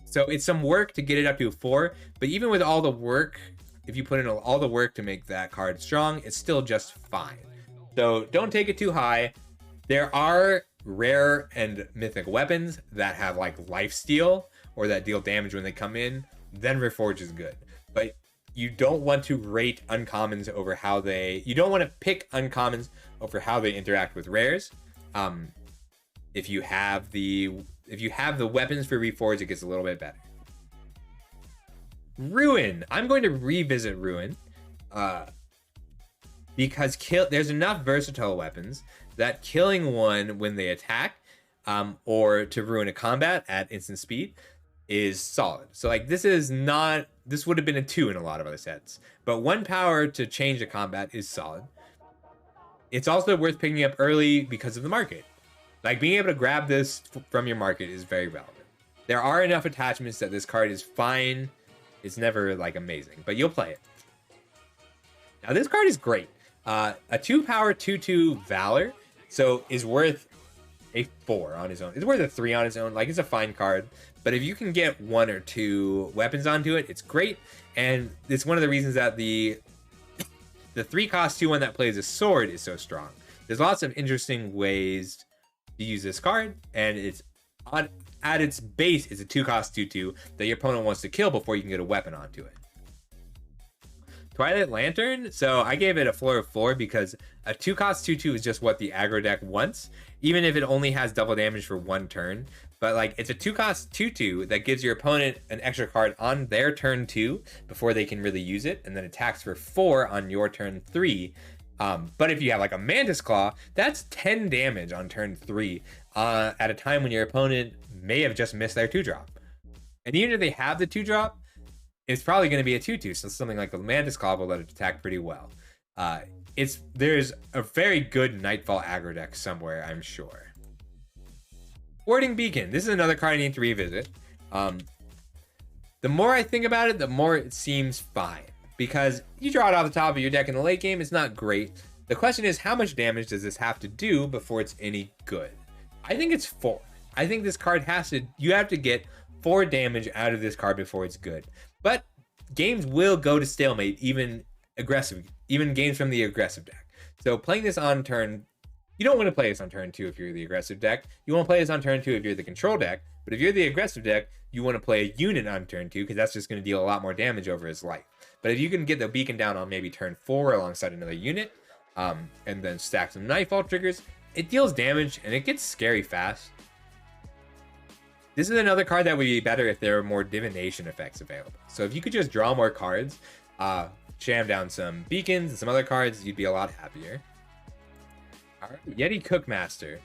So it's some work to get it up to a 4, but even with all the work, if you put in all the work to make that card strong, it's still just fine. So don't take it too high. There are rare and mythic weapons that have like lifesteal or that deal damage when they come in, then Reforge is good. But you don't want to rate uncommons over how you don't want to pick uncommons over how they interact with rares. If you have the weapons for Reforge, it gets a little bit better. Ruin. I'm going to revisit Ruin because there's enough versatile weapons that killing one when they attack or to ruin a combat at instant speed is solid. So like this would have been a 2 in a lot of other sets, but 1 power to change a combat is solid. It's also worth picking up early because of the market. Like being able to grab this from your market is very relevant. There are enough attachments that this card is fine. It's never like amazing, but you'll play it. Now this card is great. A 2 power 2/2 Valor, so is worth a 4 on his own. It's worth a 3 on its own. Like it's a fine card, but if you can get 1 or 2 weapons onto it, it's great. And it's one of the reasons that the 3-cost 2 one that plays a sword is so strong. There's lots of interesting ways to use this card, and it's at its base is a 2-cost 2/2 that your opponent wants to kill before you can get a weapon onto it. Twilight Lantern, so I gave it a floor of 4 because a 2-cost 2/2 is just what the aggro deck wants, even if it only has double damage for 1 turn. But like it's a 2-cost 2/2 that gives your opponent an extra card on their turn 2 before they can really use it, and then attacks for 4 on your turn 3. But if you have like a Mantis Claw, that's 10 damage on turn 3 at a time when your opponent may have just missed their 2-drop. And even if they have the 2-drop, it's probably going to be a 2/2, so something like the Mantis Claw will let it attack pretty well. There's a very good Nightfall aggro deck somewhere, I'm sure. Warding Beacon. This is another card I need to revisit. The more I think about it, the more it seems fine. Because you draw it off the top of your deck in the late game, it's not great. The question is, how much damage does this have to do before it's any good? I think it's 4. I think this card you have to get 4 damage out of this card before it's good. But games will go to stalemate, even games from the aggressive deck. So playing this on turn, you don't want to play this on turn 2 if you're the aggressive deck. You want to play this on turn 2 if you're the control deck. But if you're the aggressive deck, you want to play a unit on turn 2 because that's just going to deal a lot more damage over his life. But if you can get the beacon down on maybe turn 4 alongside another unit, and then stack some Nightfall triggers, it deals damage and it gets scary fast. This is another card that would be better if there were more divination effects available. So if you could just draw more cards, jam down some beacons and some other cards, you'd be a lot happier. All right, Yeti Cookmaster.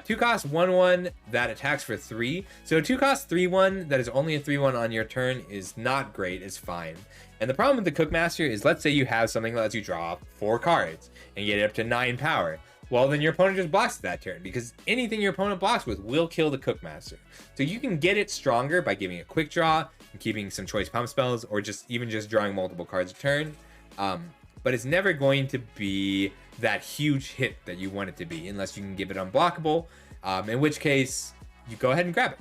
2 cost 1/1 that attacks for 3. So 2 cost 3/1 that is only a 3/1 on your turn is not great, it's fine. And the problem with the Cookmaster is, let's say you have something that lets you draw 4 cards and get it up to 9 power. Well, then your opponent just blocks that turn, because anything your opponent blocks with will kill the Cookmaster. So you can get it stronger by giving it quick draw and keeping some choice pump spells, or just drawing multiple cards a turn. But it's never going to be that huge hit that you want it to be, unless you can give it unblockable, in which case you go ahead and grab it.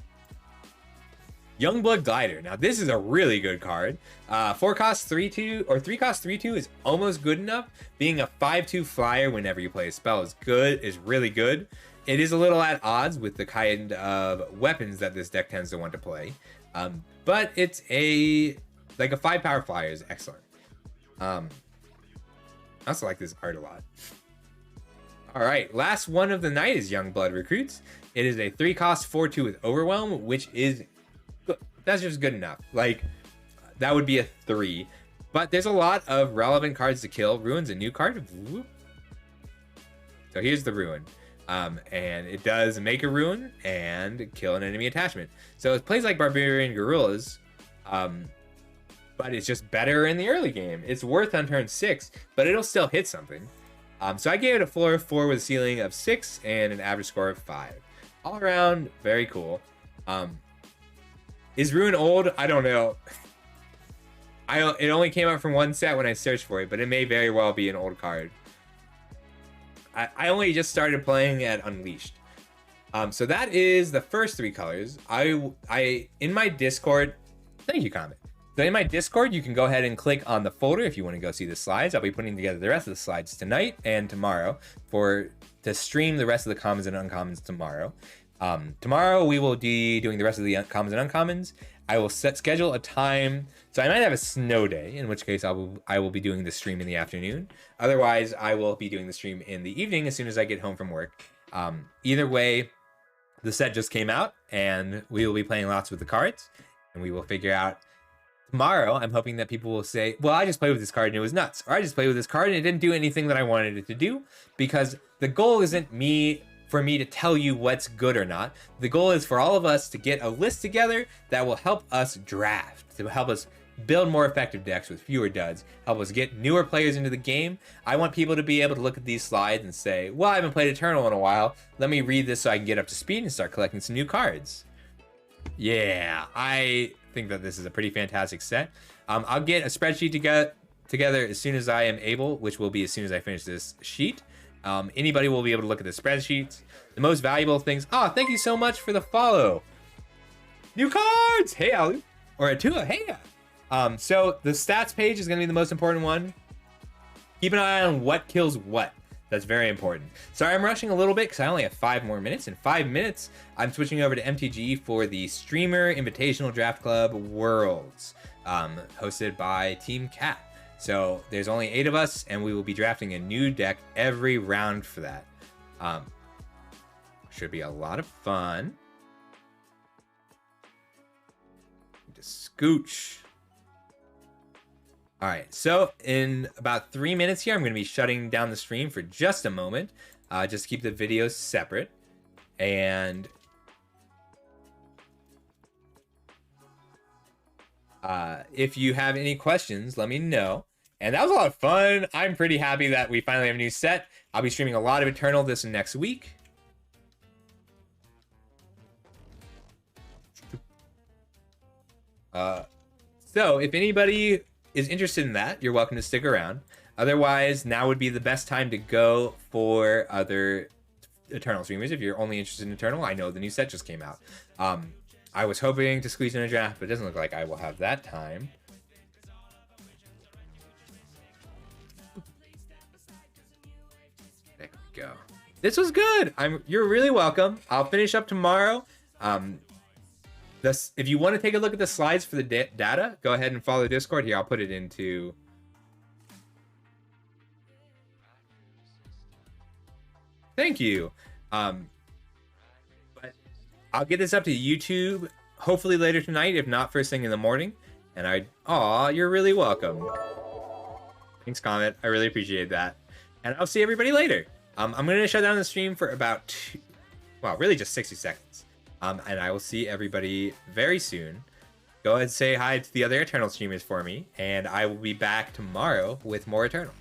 Youngblood Glider. Now this is a really good card. 4 cost 3/2 or 3 cost 3/2 is almost good enough. Being a 5/2 flyer whenever you play a spell is really good. It is a little at odds with the kind of weapons that this deck tends to want to play, but it's a 5 power flyer is excellent. I also like this art a lot. All right, last one of the night is Youngblood Recruits. It is a 3 cost 4/2 with Overwhelm, which is good. That's just good enough. Like, that would be a 3. But there's a lot of relevant cards to kill. Ruin's a new card. Whoop. So here's the Ruin. And it does make a Ruin and kill an enemy attachment. So it plays like Barbarian Guerrillas, but it's just better in the early game. It's worth on turn 6, but it'll still hit something. So I gave it a floor of 4 with a ceiling of 6 and an average score of 5. All around, very cool. Is Ruin old? I don't know. It only came out from one set when I searched for it, but it may very well be an old card. I only just started playing at Unleashed. So that is the first 3 colors. In my Discord, thank you, Comment. So in my Discord, you can go ahead and click on the folder if you want to go see the slides. I'll be putting together the rest of the slides tonight and tomorrow to stream the rest of the commons and uncommons tomorrow. Tomorrow we will be doing the rest of the commons and uncommons. I will schedule a time, so I might have a snow day, in which case I will be doing the stream in the afternoon. Otherwise, I will be doing the stream in the evening as soon as I get home from work. Either way, the set just came out, and we will be playing lots with the cards, and we will figure out. Tomorrow, I'm hoping that people will say, well, I just played with this card and it was nuts. Or I just played with this card and it didn't do anything that I wanted it to do. Because the goal isn't for me to tell you what's good or not. The goal is for all of us to get a list together that will help us draft, to help us build more effective decks with fewer duds, help us get newer players into the game. I want people to be able to look at these slides and say, well, I haven't played Eternal in a while. Let me read this so I can get up to speed and start collecting some new cards. Yeah, I think that this is a pretty fantastic set. I'll get a spreadsheet together as soon as I am able, which will be as soon as I finish this sheet. Anybody will be able to look at the spreadsheets. The most valuable things. Oh, thank you so much for the follow. New cards. Hey, Ali. Or Atua. Hey. So the stats page is going to be the most important one. Keep an eye on what kills what. That's very important. Sorry, I'm rushing a little bit because I only have 5 more minutes. In 5 minutes, I'm switching over to MTG for the Streamer Invitational Draft Club Worlds, hosted by Team Cat. So there's only 8 of us, and we will be drafting a new deck every round for that. Should be a lot of fun. Just scooch. All right, so in about 3 minutes here, I'm going to be shutting down the stream for just a moment, just to keep the videos separate. And if you have any questions, let me know. And that was a lot of fun. I'm pretty happy that we finally have a new set. I'll be streaming a lot of Eternal this and next week. So if anybody is interested in that, you're welcome to stick around. Otherwise, now would be the best time to go for other Eternal streamers. If you're only interested in Eternal, I know the new set just came out. I was hoping to squeeze in a draft, but it doesn't look like I will have that time. There we go. This was good. You're really welcome. I'll finish up tomorrow. If you want to take a look at the slides for the data, go ahead and follow the Discord. Here, I'll put it into... Thank you. But I'll get this up to YouTube hopefully later tonight, if not first thing in the morning. And aw, you're really welcome. Thanks, Comet. I really appreciate that. And I'll see everybody later. I'm going to shut down the stream for about well, really just 60 seconds. And I will see everybody very soon. Go ahead and say hi to the other Eternal streamers for me, and I will be back tomorrow with more Eternal.